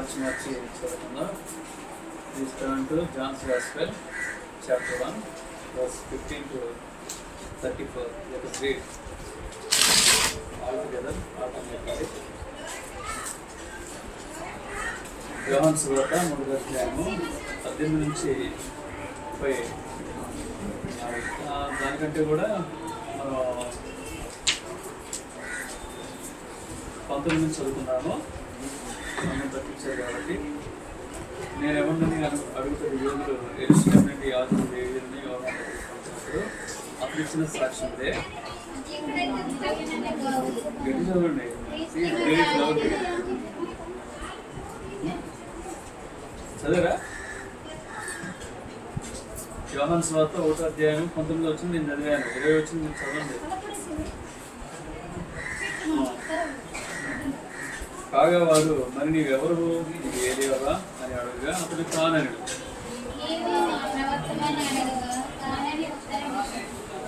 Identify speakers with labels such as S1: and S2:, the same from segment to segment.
S1: మార్చి చదువుకుందాం. Please turn to John's Gospel, chapter 1, verse 15 to 34. Let us read all together, automatically. యోహాను సువార్త 3వ అధ్యాయము 18 నుంచి 30. దానికంటే కూడా మనం 19 నుంచి చదువుకున్నాము. మనం తప్పించారు కాబట్టి నేను ఏమన్నా అడుగుతాడు యోగులు ఎరుసలేము నుండి యాజకులు వేయులని యోహాను పంపినప్పుడు అప్పుడు ఇచ్చిన సాక్ష్యం ఇదే. గట్టి చదవండి. చదివరా? యోహాను సువార్త 1వ అధ్యాయం 19 వచ్చింది, నేను చదివాను. 20 వచ్చింది, నేను చదవండి. కాగా వాడు, మరి నీవెవరు, నీవు ఏలియావా అని అడుగుగా అతడు కానని.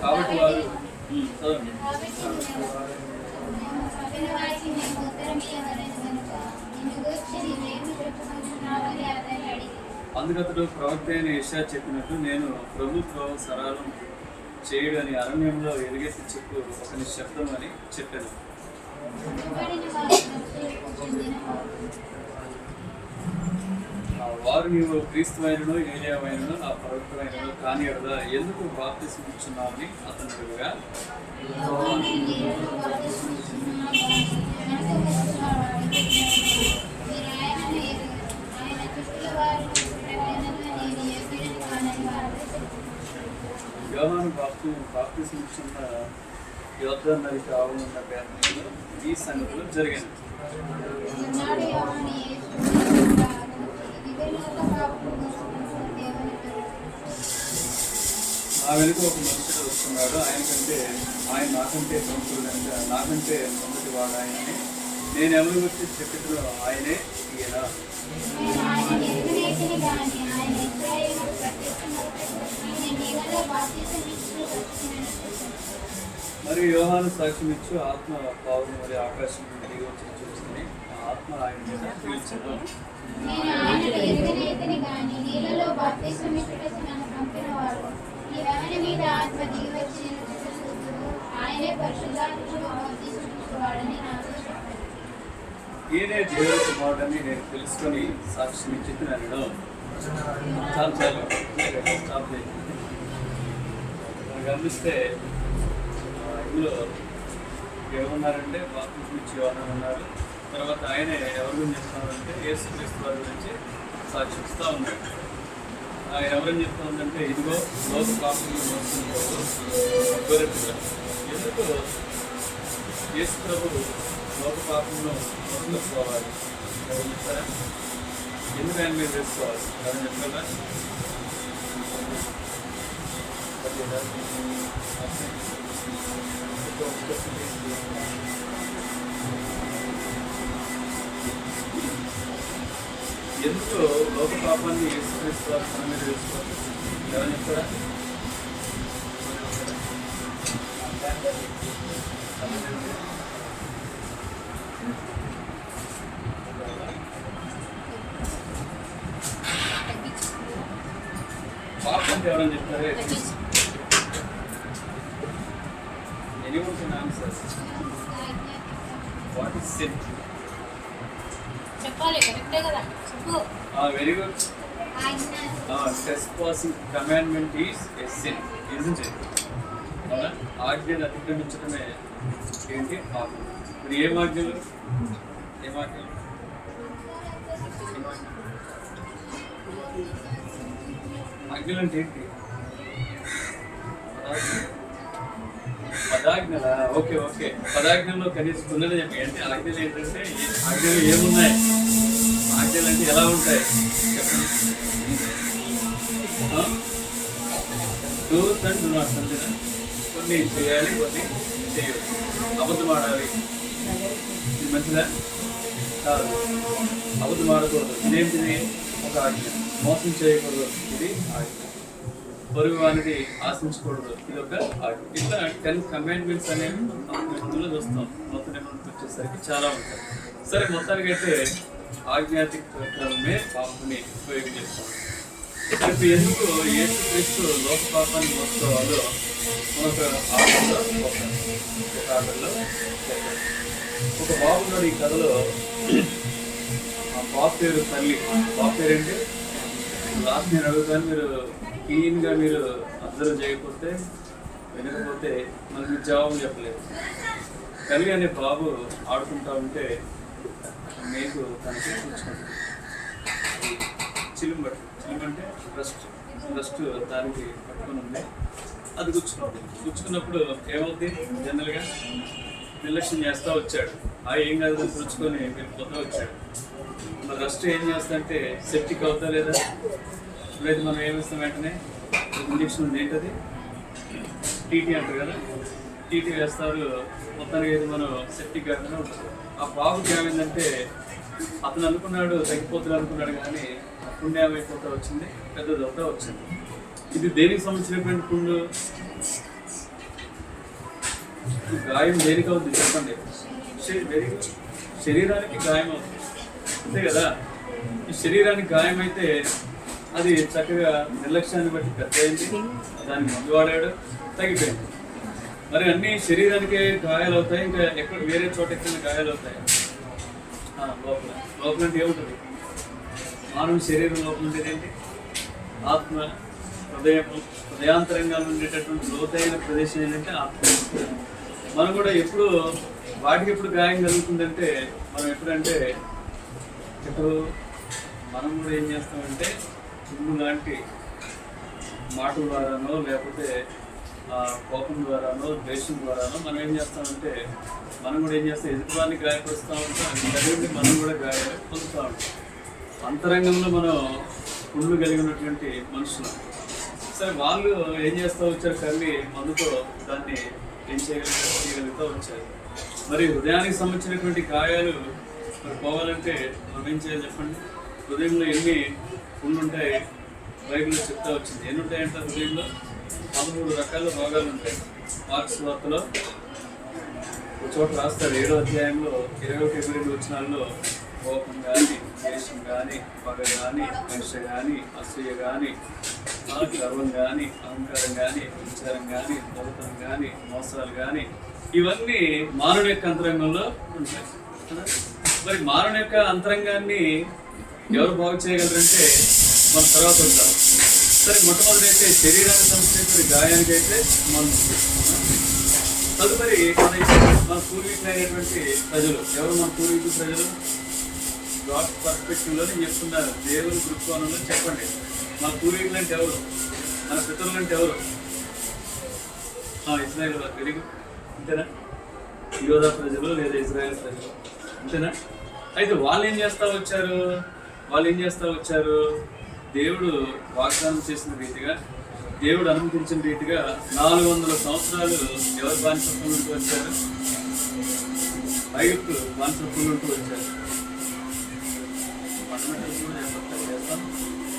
S1: కాబట్టి వాడు చదవండి. అందుకతడు ప్రవక్త అయిన యెషయా చెప్పినట్టు నేను ప్రభుత్వం సరాలం చేయుడు అని అరణ్యంలో ఎలుగెత్తి చెప్పు ఒక నిశ్శబ్దం అని చెప్పాను. వారు నీవు క్రీస్తువైనను ఏలియావైనను ఆ ప్రవక్తమైనను కాని ఎడదా ఎందుకు బాప్తిస్మం ఇచ్చున్నావని అతను అడుగుగా యోహాను బాప్తిస్మం ఇచ్చున్న యోర్దాను నదికి ఆవనున్న బేతనీలో ఈ సంగతులు జరిగాయి. నా వెనుక ఒక మనుషుడు వస్తున్నాడు, ఆయన నాకంటే ప్రముఖుడు, నాకంటే మొదటి వాడు ఆయనని. నేను ఎవరి వచ్చి చెప్పిన ఆయనే ఈయన. మరియు యోహాను సాక్ష్యం ఇచ్చు ఆత్మ పావును మరి ఆకాశం నుండి వచ్చి చూస్తుంది. ఆ ఆత్మ ఆయన మీద పీల్చను. ఈయనే దేవుని కుమారుడని నేను తెలుసుకొని సాక్ష్యం ఇచ్చి నన్ను చాలు స్టాప్ చేయండి. గమనిస్తే ఇందులో ఏమన్నారంటే బాప్తిస్మం ఇచ్చి యోహాను ఉన్నారు. తర్వాత ఆయన ఎవరి గురించి చెప్తున్నారంటే యేసుక్రీస్తు వారి గురించి సాక్షిస్తూ ఉన్నాడు. ఆయన ఎవరని చెప్తా ఉందంటే ఇదిగో లోక పాపంలో మోస్తుంది. ఎందుకు యేసు ప్రభు లోక పాపంలో మోసుకోవాలి ఎవరు చెప్తారా? ఎందుకు ఆయన మీద వేసుకోవాలి ఎవరు చెప్తారా? ఎందుకు లోక పాపాన్ని యేసుక్రీస్తు తన మీద వేసుకోవాలి ఎవరు చెప్తారా? పాపం అంటే ఎవరని చెప్తారే? Anyone can answer. What is sin?
S2: చెప్పాలి, కరెక్టే కదా, చెప్పు.
S1: Very good. Trespassing commandment is a sin, isn't it? అవునా? ఆజ్ఞను అతిక్రమించడమే ఏంటి? పాపం. ఇప్పుడు ఏం ఆజ్ఞలు? ఆజ్ఞలు అంటే ఏంటి? పదాజ్ఞల. ఓకే, పదాజ్ఞలో కనీసం ఉన్నది చెప్పి. అంటే ఆజ్ఞలు ఏంటంటే ఆజ్ఞలు ఏమున్నాయి? ఆజ్ఞలు అంటే ఎలా ఉంటాయి చెప్పండి. డూస్ అండ్ డు నాట్స్ అంతేనా? కొన్ని చేయాలి, కొన్ని చేయవచ్చు. అబద్ధం ఆడాలి, ఇది మంచిదా? కాదు. అబద్ధం ఆడకూడదు, ఇదేంటిది? ఒక ఆజ్ఞ. మోసం చేయకూడదు, ఇది ఆజ్ఞ. పొరుగు వారిని ఆశించకూడదు, ఇది ఒక ఆజ్ఞ. ఇట్లా 10 కమాండ్మెంట్స్ అనేవి ఇందులో చూస్తాం. మొత్తం నిబంధనకు వచ్చేసరికి చాలా ఉంటాయి. సరే, మొత్తానికైతే ఆజ్ఞాతిక్రమమే పాపని ఉపయోగించేస్తాం. ఇప్పుడు ఎందుకు యేసుక్రీస్తు లోక పాపాన్ని మోసుకోవాలో ఒక ఆటలో ఒక బాబున్నాడు ఈ కథలో. ఆ బాబు పేరు తల్లి. బాబు పేరేంటి లాస్ట్ నేను అడుగుతాను, మీరు క్లీన్గా మీరు అబ్జర్వ్ చేయకపోతే వినకపోతే మనకి మీరు జవాబు చెప్పలేదు. తల్లి అనే బాబు ఆడుకుంటా ఉంటే మీకు తనకి కూర్చుంటుంది. చిలుమంటే ఫస్ట్ దానికి పట్టుకొని ఉంది. అది గుచ్చుకున్నప్పుడు ఏమవుతుంది? జనరల్గా నిర్లక్ష్యం చేస్తూ వచ్చాడు. ఏం కాదు పుచ్చుకొని వెళ్ళిపోతూ వచ్చాడు. మరి రస్ట్ ఏం చేస్తా సెప్టిక్ అవుతా లేదా? ఇప్పుడైతే మనం ఏమిస్తాం వెంటనే ఇంజక్షన్ ఉంది. ఏంటది? టీటీ అంటారు కదా, టీటీ వేస్తారు. మొత్తానికి అయితే మనం సెప్టిక్ కాకుండా ఉంటుంది. ఆ బాబుకి ఏమైందంటే అతను అనుకున్నాడు తగ్గిపోతుంది అనుకున్నాడు, కానీ పుండు ఏమైపోతా వచ్చింది, పెద్దదవుతా వచ్చింది. ఇది దేనికి సంబంధించినటువంటి పుండు? గాయం దేనికి అవుతుంది చెప్పండి? శరీరానికి గాయం అవుతుంది, అంతే కదా. ఈ శరీరానికి గాయం అయితే అది చక్కగా నిర్లక్ష్యాన్ని బట్టి పెద్ద అయింది, దానికి మందు వాడాడు, తగ్గిపోయింది. మరి అన్ని శరీరానికే గాయాలు అవుతాయి, ఇంకా ఎక్కడ వేరే చోట ఎక్కడ గాయాలు అవుతాయి? లోపల అంటే ఏముంటుంది? మానవ శరీరం లోపల ఉండేది ఏంటి? ఆత్మ, హృదయాంతరంగా ఉండేటటువంటి లోతైన ప్రదేశం ఏంటంటే ఆత్మ. మనం కూడా ఎప్పుడు వాటికి ఎప్పుడు గాయం కలుగుతుందంటే ఇప్పుడు మనం కూడా ఏం చేస్తామంటే పుండు లాంటి మాటల ద్వారానో లేకపోతే కోపం ద్వారానో ద్వేషం ద్వారానో మనం ఏం చేస్తామంటే మనం కూడా ఏం చేస్తాం, ఎదుటివారిని గాయపరుస్తూ ఉంటాం. అది కలిగి మనం కూడా గాయాలు పొందుతూ ఉంటాం. అంతరంగంలో మనం పుండ్లు కలిగి ఉన్నటువంటి మనుషులు. సరే, వాళ్ళు ఏం చేస్తూ వచ్చారు? కర్రీ మందుతో దాన్ని ఏం చేయగలుగుతూ వచ్చారు. మరి హృదయానికి సంబంధించినటువంటి గాయాలు మరి పోవాలంటే మనం ఏం చేయాలి చెప్పండి? హృదయంలో ఎన్ని పుండ్లు ఉంటాయి బైబిల్లో చెప్తా వచ్చింది. ఎన్ని ఉంటాయంటే హృదయంలో 13 రకాల రోగాలు ఉంటాయి. మార్క్స్ వార్తలో ఒక చోట రాస్తారు, 7వ అధ్యాయంలో 21-22 వచనాల్లో కోపం కానీ, ద్వేషం కానీ, పగ కానీ, హింస కానీ, అసూయ కానీ, గర్వం కానీ, అహంకారం కానీ, విచారం కానీ, దొంగతనం కానీ, మోసాలు కానీ, ఇవన్నీ మానవుని యొక్క అంతరంగంలో ఉంటాయి. మరి మానవుని యొక్క అంతరంగాన్ని ఎవరు బాగు చేయగలరంటే మన తర్వాత ఉంటాం. సరే, మొట్టమొదటి అయితే శరీరానికి సంబంధించిన గాయానికి అయితే మందు. తదుపరి మన పూర్వీకులైనటువంటి ప్రజలు ఎవరు? మన పూర్వీకుల ప్రజలు గాడ్ పర్స్పెక్టివ్లో చెప్తున్నారు. దేవుని దృక్కోణంలో చెప్పండి, మన పూర్వీకులు అంటే ఎవరు? మన పితరులు అంటే ఎవరు? ఇజ్రాయేల్ తెలుగు అంతేనా? యోధా ప్రజలు లేదా ఇజ్రాయేల్ ప్రజలు అంతేనా? అయితే వాళ్ళు ఏం చేస్తూ వచ్చారు? దేవుడు వాగ్దానం చేసిన రీతిగా, దేవుడు అనుమతించిన రీతిగా 400 సంవత్సరాలు ఎవరు బానిసత్వం ఉంటూ వచ్చారు? ఐగుప్తు బానిసత్వం ఉంటూ వచ్చారు.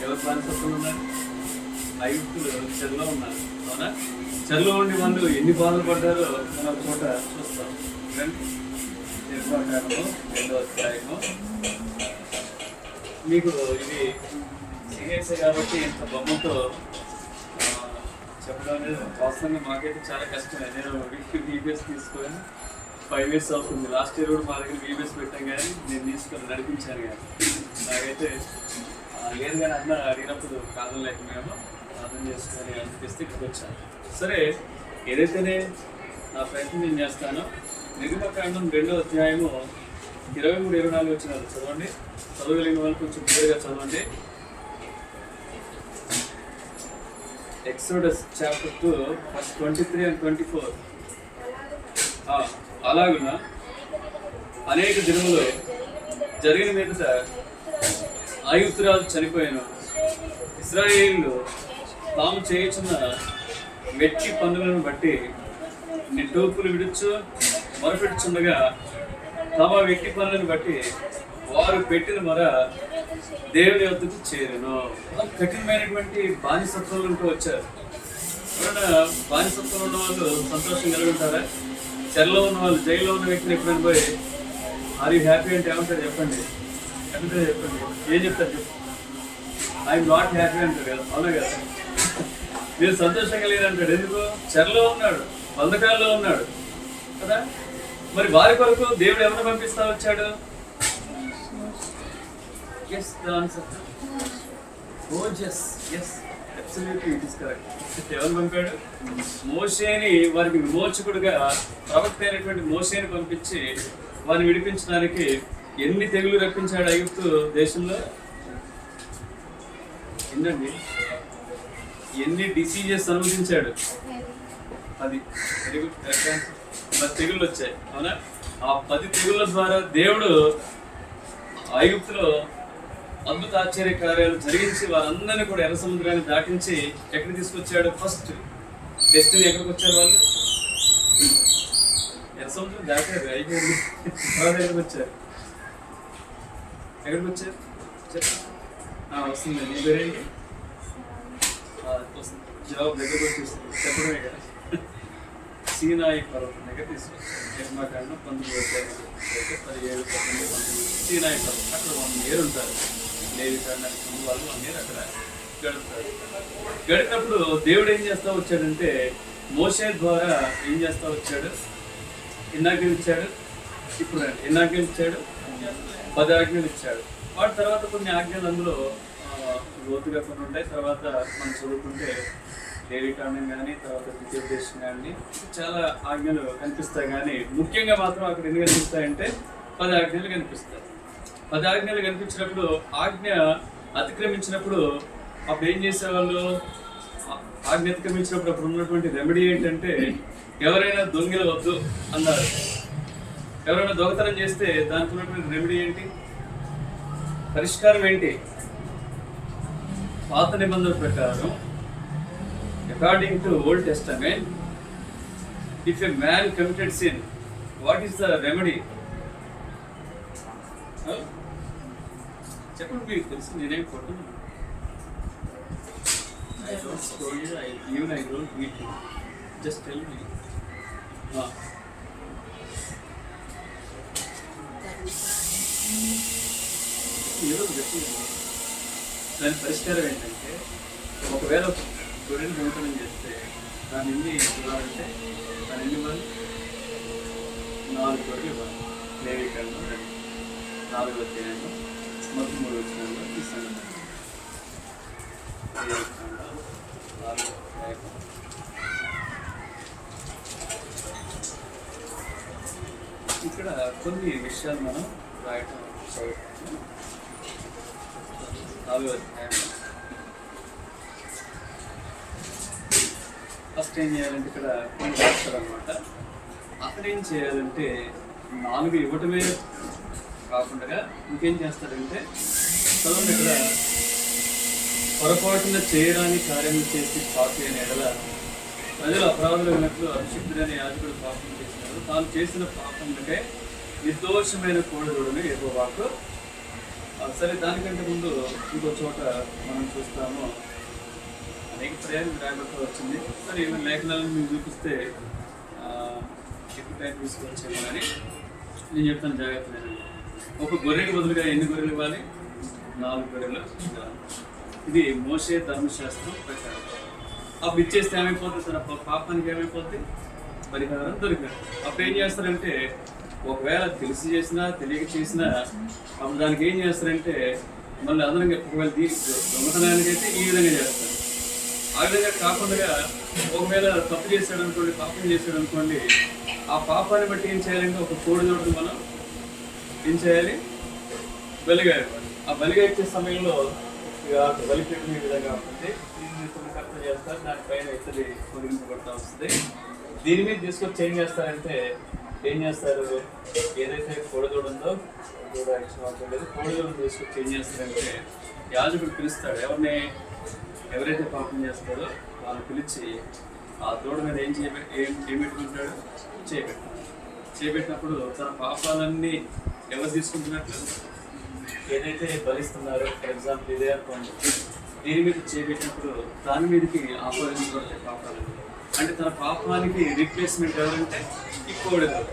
S1: ఎవరు బానిసత్వం ఉన్నారు? ఐగుప్తులు చెరలో ఉన్నారు. అవునా? చెరలో ఉండి వాళ్ళు ఎన్ని బాధలు పడ్డారో మనం చోట చూస్తాం. నిర్మాకాండము 2వ అధ్యాయము. మీకు ఇది సీరియస్ కాబట్టి ఇంత బొమ్మతో చెప్పడం అనేది వాస్తవంగా మాకైతే చాలా కష్టమే. నేను VBS తీసుకొని 5 years అవుతుంది. లాస్ట్ ఇయర్ కూడా మా దగ్గర VBS పెట్టాం, కానీ నేను తీసుకొని నడిపించాను. కానీ నాకైతే లేదు, కానీ అన్న అడిగినప్పుడు కాలం లేక మేము అర్థం చేసుకొని అనిపిస్తే ఇక్కడికి వచ్చాను. సరే, ఏదైతేనే నా ప్రయత్నం నేను చేస్తానో నిర్గమకాండం 2వ అధ్యాయము 23-24 వచనాలు చదవండి. చదవగలిగిన వాళ్ళు కొంచెం క్లియర్గా చదవండి. Exodus chapter 2 verse 23 and 24. అలాగున అనేక దినములు జరిగిన మీదట ఐగుప్తురాజు చనిపోయాను. ఇశ్రాయేలు తాము చేయుచున్న వెట్టి పనులను బట్టి నిట్టూపులు విడుచు మొరపెట్టుచుండగా తమ వెట్టి పనులను బట్టి వారు పెట్టిన మొర దేవుని వద్దకు చేరెను. కఠినమైనటువంటి బానిసత్వంలో ఉంటూ వచ్చారు. ఎవరైనా బానిసత్వంలో ఉన్న వాళ్ళు సంతోషం కలిగి ఉంటారా? చెరలో ఉన్న వాళ్ళు, జైల్లో ఉన్న వ్యక్తిని ఎప్పుడైనా పోయి ఆర్ యూ హ్యాపీ అంటే ఏమంటారు చెప్పండి? అంటే చెప్పండి, ఏం చెప్తారు చెప్పు. ఐఎమ్ నాట్ హ్యాపీ అంటాడు కదా, అవునా కదా. మీరు సంతోషంగా లేదంటాడు, ఎందుకు? చెరలో ఉన్నాడు, బంధకాల్లో ఉన్నాడు కదా. మరి వారి కొరకు దేవుడు ఎవరిని పంపిస్తా వచ్చాడు? Yes, the answer. Oh, yes, yes, absolutely, it is correct. ఎవరు పంపాడు? మోషేని వారికి విమోచకుడుగా ప్రవక్త అయినటువంటి మోషేని పంపించి వారిని విడిపించడానికి ఎన్ని తెగులు రప్పించాడు ఐగుప్తు దేశంలో? ఏంటండి, ఎన్ని డిసీజెస్ అనుమతించాడు? అది వెరీ గుడ్, కరెక్ట్ ఆన్సర్. 10 తెగుళ్ళు వచ్చాయి, అవునా? ఆ 10 తెగుళ్ళ ద్వారా దేవుడు ఐగుప్తులో అద్భుత ఆశ్చర్య కార్యాలు జరిగించి వారందరినీ కూడా ఎర్ర సముద్రాన్ని దాటించి ఎక్కడికి తీసుకొచ్చాడు? ఫస్ట్ డెస్టినీ ఎక్కడికి వచ్చారు వాళ్ళు? ఎర్ర సముద్రం దాటారు, అయిపోయింది. తర్వాత ఎక్కడికి వచ్చారు? ఎక్కడికి వచ్చారు? వస్తుంది. నీ పేరేంటి? వస్తుంది, జవాబు దగ్గరకు వచ్చేస్తుంది, చెప్పడమే కదా. సీనాయి పర్వతం దగ్గర తీసుకొచ్చారు. నిర్మాకాండం 17 సీనాయి పర్వతం. అక్కడ 1 year ఉంటారు. లేవి కాండానికి ముందు వాళ్ళు 1 year అక్కడ గడుపుతారు. గడిపినప్పుడు దేవుడు ఏం చేస్తా వచ్చాడంటే మోషే ద్వారా ఏం చేస్తా వచ్చాడు? ఎన్ని ఆజ్ఞలు ఇచ్చాడు? ఇప్పుడు ఎన్ని ఆజ్ఞలు ఇచ్చాడు? 10 ఆజ్ఞలు ఇచ్చాడు. వాటి తర్వాత కొన్ని ఆజ్ఞలు అందులో లోతుగా కొన్ని ఉంటాయి. తర్వాత మనం చదువుకుంటే లేవి కాండం కానీ, తర్వాత ద్వితీయోపదేశం కానీ, చాలా ఆజ్ఞలు కనిపిస్తాయి. కానీ ముఖ్యంగా మాత్రం అక్కడ ఎన్ని కనిపిస్తాయంటే 10 ఆజ్ఞలు కనిపిస్తాయి. 10 ఆజ్ఞలు కనిపించినప్పుడు, ఆజ్ఞ అతిక్రమించినప్పుడు అప్పుడు ఏం చేసేవాళ్ళు? ఆజ్ఞ అతిక్రమించినప్పుడు అప్పుడు ఉన్నటువంటి రెమెడీ ఏంటంటే, ఎవరైనా దొంగలు వద్దు అన్నారు. ఎవరైనా దొంగతనం చేస్తే దానికి ఉన్నటువంటి రెమెడీ ఏంటి? పరిష్కారం ఏంటి? పాత నిబంధన ప్రకారం, according to old testament, if a man committed sin, what is the remedy? చెప్పండి, మీకు తెలుసు, నేనేం కొట్టున్నాను. I don't scold you, even I don't beat you. Just tell me. దాని పరిష్కారం ఏంటంటే, ఒకవేళ గొర్రెలు దొంగతనం చేస్తే దాని ఎన్ని ఇవ్వాలంటే, దాని ఎన్ని ఇవ్వాలి? 4 గొర్రెలు ఇవ్వాలి. లేవి కాండం 4వ అధ్యాయంలో మొత్తం 3 వచనాల్లో తీసాను. ఇక్కడ కొన్ని విషయాలు మనం రాయటం చదువుతాము. 4వ అధ్యాయంలో ఫస్ట్ ఏం చేయాలంటే, ఇక్కడ కొన్ని రాస్తారు అనమాట. అక్కడ ఏం చేయాలంటే 4 ఇవ్వటమే కాకుండా ఇంకేం చేస్తాడంటే, చదవండి, ఇక్కడ పొరపాటున చేయడానికి కార్యం చేసి పాపి అనే ఎడల ప్రజలు అపరాధులు ఉన్నట్లు అభిషిక్తుడనే యాజకుడు పాపం చేసినాడు. తాను చేసిన పాపంకే నిర్దోషమైన కోడెదూడని యెహోవాకు. సరే, దానికంటే ముందు ఇంకో చోట మనం చూస్తాము, అనేక ప్రయాణం రాయబడుతూ వచ్చింది. సరే, ఏమైనా లేఖనాలను మీకు చూపిస్తే ఎక్కువ టైం తీసుకొచ్చేమో కానీ నేను చెప్తాను, జాగ్రత్తగా. ఒక గొర్రెకి బదులుగా ఎన్ని గొర్రెలు ఇవ్వాలి? 4 గొర్రెలు ఇవ్వాలి. ఇది మోషే ధర్మశాస్త్రం ప్రకారం. అప్పుడు ఇచ్చేస్తే ఏమైపోతుంది? తన పాపానికి ఏమైపోతుంది? పరిహారం దొరికింది. అప్పుడు ఏం చేస్తారంటే, ఒకవేళ తెలిసి చేసినా తెలియక చేసినా అప్పుడు దానికి ఏం చేస్తారంటే, మళ్ళీ అందరం ఒకవేళ దొంగతనానికి అయితే ఈ విధంగా చేస్తారు. ఆ విధంగా కాకుండా ఒకవేళ తప్పు చేశాడు అనుకోండి, పాపం చేశాడు అనుకోండి, ఆ పాపాన్ని బట్టి ఏం చేయాలంటే ఒక కోడిదోడు మనం ఏం చేయాలి? బలిగా ఇవ్వాలి. ఆ బలిగా ఇచ్చే సమయంలో బలి పెట్టిన విధంగా ఉంటుంది. దీన్ని కొన్ని కర్త చేస్తారు, దానిపైన ఇతడి పొడిగింపబడతా వస్తుంది. దీని మీద తీసుకొచ్చి ఏం చేస్తారంటే, ఏం చేస్తారు? ఏదైతే కోడిదోడు ఉందో కోడిదోడుని తీసుకొచ్చి ఏం చేస్తారంటే, యాజకుడు పిలుస్తాడు. ఎవరైతే పాపం చేస్తారో వాళ్ళు పిలిచి ఆ దూడ మీద ఏం పెట్టుకుంటాడు? చేపెట్టినప్పుడు తన పాపాలన్నీ ఎవరు తీసుకుంటున్నట్లు? ఏదైతే బలిస్తున్నారో, ఫర్ ఎగ్జాంపుల్ ఇదే అనుకోండి, దీని మీద చేపెట్టినప్పుడు దాని మీదకి ఆపాదించబడతాయి పాపాలు. అంటే తన పాపానికి రీప్లేస్మెంట్ ఎవరంటే ఈ కోడెదోడు.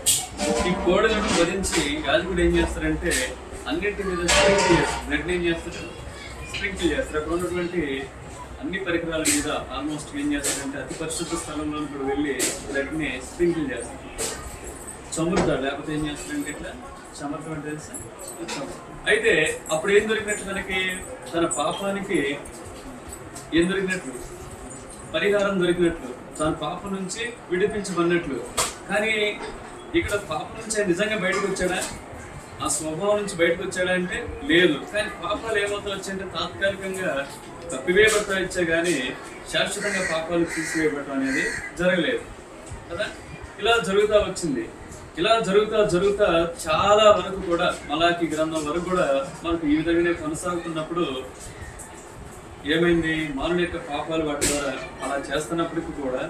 S1: ఈ కోడెదోడును వధించి యాజకుడు ఏం చేస్తారంటే అన్నింటి మీద స్ప్రింకిల్ చేస్తారు. బ్లడ్ ఏం చేస్తారు? స్ప్రింకిల్ చేస్తారు. అక్కడ ఉన్నటువంటి అన్ని పరికరాల మీద ఆల్మోస్ట్ ఏం చేస్తారంటే అతి పరిశుద్ధ స్థలంలో ఇప్పుడు వెళ్ళి బ్లడ్ని స్ప్రింకిల్ చేస్తారు. చమురుతాడు, లేకపోతే ఏం చేస్తారంటే ఇట్లా చమర్తం అంటే తెలుసా? అయితే అప్పుడు ఏం దొరికినట్లు తనకి? తన పాపానికి ఏం దొరికినట్లు? పరిహారం దొరికినట్లు, తన పాపం నుంచి విడిపించబడినట్లు. కానీ ఇక్కడ పాపం నుంచి ఆయన నిజంగా బయటకు వచ్చాడా? ఆ స్వభావం నుంచి బయటకు వచ్చాడా అంటే లేదు. కానీ పాపాలు ఏమవుతా వచ్చాయంటే తాత్కాలికంగా తప్పివేయబడతా వచ్చాయి, కానీ శాశ్వతంగా పాపాలు తీసివేయబడటం అనేది జరగలేదు కదా. ఇలా జరుగుతూ వచ్చింది. ఇలా జరుగుతా చాలా వరకు కూడా మలాకి గ్రంథం వరకు కూడా మనకు ఈ విధంగానే కొనసాగుతున్నప్పుడు ఏమైంది? మానవుని యొక్క పాపాలు వాటి ద్వారా అలా చేస్తున్నప్పటికీ కూడా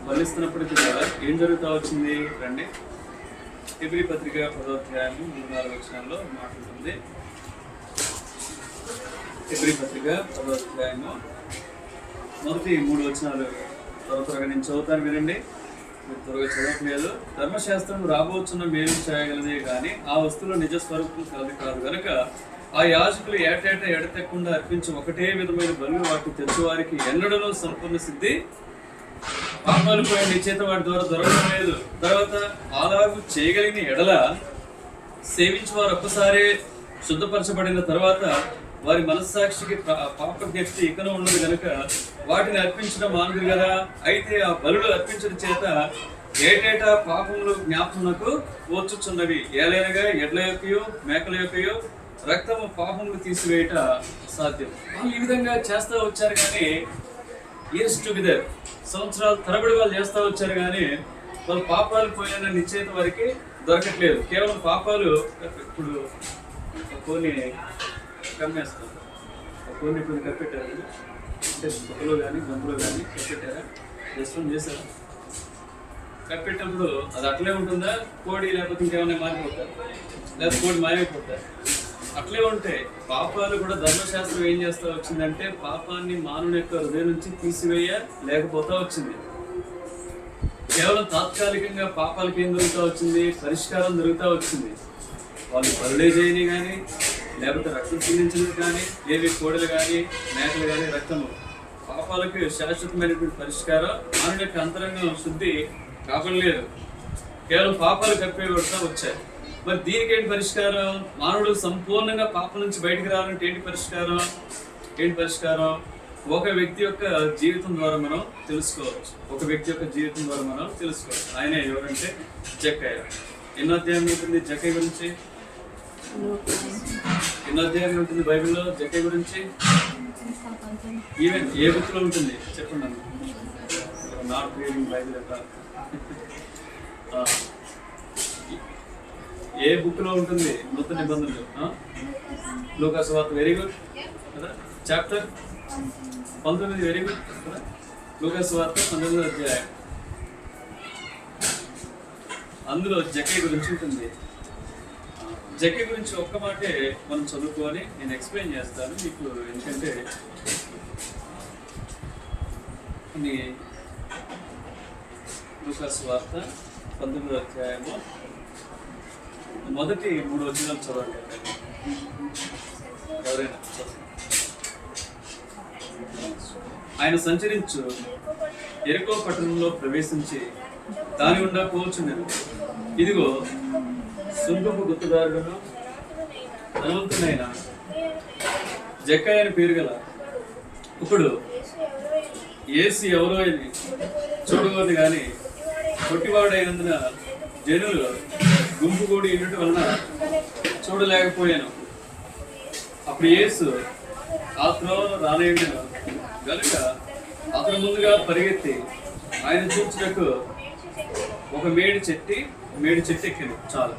S1: బలిస్తున్నప్పటికీ కూడా ఏం జరుగుతూ వచ్చింది? రండి, హెబ్రీ పత్రిక 10వ అధ్యాయం 3-4 వచనాల్లో మాట్లాడుతుంది. హెబ్రీ పత్రిక 10వ అధ్యాయము మొదటి 3 వచనాలు త్వరగా నేను చదువుతాను, వినండి. మీరు త్వరగా చదవట్లేదు. ధర్మశాస్త్రం రాబోతున్న మేలు చేయగలదే కానీ ఆ వస్తువులో నిజ స్వరూపం కలది కాదు కనుక ఆ యాజకులు ఏటేటా ఎడతెక్కకుండా అర్పించి ఒకటే విధమైన బలు వాటిని తెచ్చువారికి ఎన్నడూ సంపూర్ణ సిద్ధి పాపాలు పోయిన నిశ్చేత వాటి ద్వారా దొరకడం లేదు. తర్వాత అలాగూ చేయగలిగిన ఎడల సేవించి వారు ఒక్కసారి శుద్ధపరచబడిన తర్వాత వారి మనస్సాక్షికి పాప జ్ఞప్తి ఇకను ఉన్నది కనుక వాటిని అర్పించడం మానదు కదా. అయితే ఆ బలులు అర్పించడం చేత ఏటేటా పాపములు జ్ఞాపములకు వచ్చుచున్నవి. ఏలైనగా ఎడ్ల యొక్కయో మేకల యొక్కయో రక్తము పాపములు తీసివేయట సాధ్యం. వాళ్ళు ఈ విధంగా చేస్తూ వచ్చారు, కానీ ఇయర్స్ టుగెదర్ సంవత్సరాల తరబడి వాళ్ళు చేస్తూ వచ్చారు, కానీ వాళ్ళు పాపాలు పోయిన నిశ్చయిత వారికి దొరకట్లేదు. కేవలం పాపాలు ఇప్పుడు కొన్ని కమ్మేస్తారు, కొన్ని కప్పెట్టారు. అంటే బుట్టలో కానీ గంపులో కానీ కప్పెట్టారా? రెస్పాండ్ చేశారా? కప్పెట్టినప్పుడు అది అట్లే ఉంటుందా? కోడి లేకపోతే ఇంకేమైనా మారిపోతారు, లేకపోతే కోడి మాయమైపోతారు. అట్లే ఉంటే పాపాలు కూడా ధర్మశాస్త్రం ఏం చేస్తా వచ్చిందంటే పాపాన్ని మానవుని యొక్క హృదయం నుంచి తీసివేయ లేకపోతా వచ్చింది. కేవలం తాత్కాలికంగా పాపాలకి ఏం దొరుకుతా వచ్చింది? పరిష్కారం దొరుకుతా వచ్చింది. వాళ్ళు బలులే చేయని కానీ, లేకపోతే రక్తం చిందించినది కానీ, ఏవి కోడలు కానీ మేకలు కానీ రక్తము, పాపాలకు శాశ్వతమైనటువంటి పరిష్కారం మానవుని యొక్క అంతరంగం శుద్ధి కాపడలేదు. కేవలం పాపాలు కప్పివేయబడుతూ వచ్చాయి. మరి దీనికి ఏంటి పరిష్కారం? మానవుడు సంపూర్ణంగా పాపం నుంచి బయటకు రావాలంటే ఏంటి పరిష్కారం? ఒక వ్యక్తి యొక్క జీవితం ద్వారా మనం తెలుసుకోవచ్చు. ఆయన ఎవరంటే జక్కయ్య. ఎన్నో అధ్యాయం ఉంటుంది జక్కయ్య గురించి? ఎన్నో అధ్యాయం ఉంటుంది బైబిల్లో జక్కయ్య గురించి? ఈవెన్ ఏ బుక్ లో ఉంటుంది చెప్పండి. నాట్ రీడింగ్ బైబిల్ ఎట్లా? ఏ బుక్ లో ఉంటుంది? నూతన నిబంధనలు లూకా సువార్త, వెరీ గుడ్ కదా. చాప్టర్ 19, వెరీ గుడ్ కదా. లూకా సువార్త 19వ అధ్యాయం, అందులో జక్కయ్య గురించి ఉంటుంది. జక్కయ్య గురించి ఒక్క మాటే మనం చదువుకొని నేను ఎక్స్ప్లెయిన్ చేస్తాను మీకు. ఎందుకంటే లూకా సువార్త 19వ అధ్యాయము మొదటి 3 వచనాలు చదవండి. ఎవరైనా ఆయన సంచరించు యెరికో పట్టణంలో ప్రవేశించి దాని గుండా పోచుండెను. ఇదిగో సుంకపు గుత్తదారుడును ధనవంతుడైన జక్కయ్య అని పేరు గల ఇప్పుడు యేసు ఎవరో అని చూడబోదు కానీ పొట్టివాడైనందున జనులు గుంపు కూడి ఉండటం వలన చూడలేకపోయాను. అప్పుడు యేసు ఆ త్రోవను రానేయుడెను గనుక అతను ముందుగా పరిగెత్తి ఆయన చూచుటకు ఒక మేడి చెట్టు ఎక్కాను. చాలా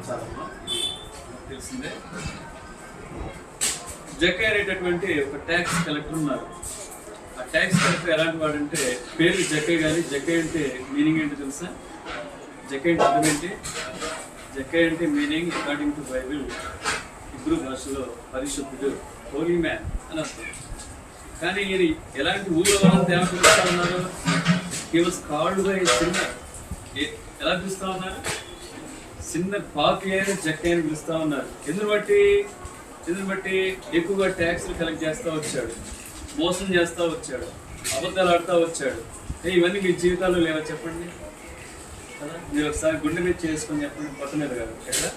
S1: తెలిసిందే. జక్కయ్య అనేటటువంటి ఒక ట్యాక్స్ కలెక్టర్ ఉన్నారు. ఆ ట్యాక్స్ కలెక్టర్ ఎలాంటి వాడంటే, పేరు జక్కయ్య కానీ జక్కయ్య అంటే మీనింగ్ ఏంటి తెలుసా? జక్కయ్య అంటే అర్థం ఏంటి? జక్కయ్య అంటే meaning according to Bible Hebrew భాషలో పరిశుద్ధుడు, హోలీ మ్యాన్ అని అర్థం. కానీ ఈయన ఎలాంటి ఊళ్ళో వాళ్ళంతా ఏమని పిలుస్తా ఉన్నారు? He was called by sinner. ఎలా పిలుస్తా ఉన్నారు? చిన్న పాపి అని జక్క అని పిలుస్తా ఉన్నారు. ఎందుని బట్టి ఎక్కువగా ట్యాక్స్లు కలెక్ట్ చేస్తూ వచ్చాడు, మోసం చేస్తూ వచ్చాడు, అబద్ధాలు ఆడుతూ వచ్చాడు. ఇవన్నీ మీ జీవితాల్లో లేవా చెప్పండి కదా? మీరు ఒకసారి గుండె మీద చేసుకొని చెప్పండి, పొట్ట మీద కాదు, ఎక్కడ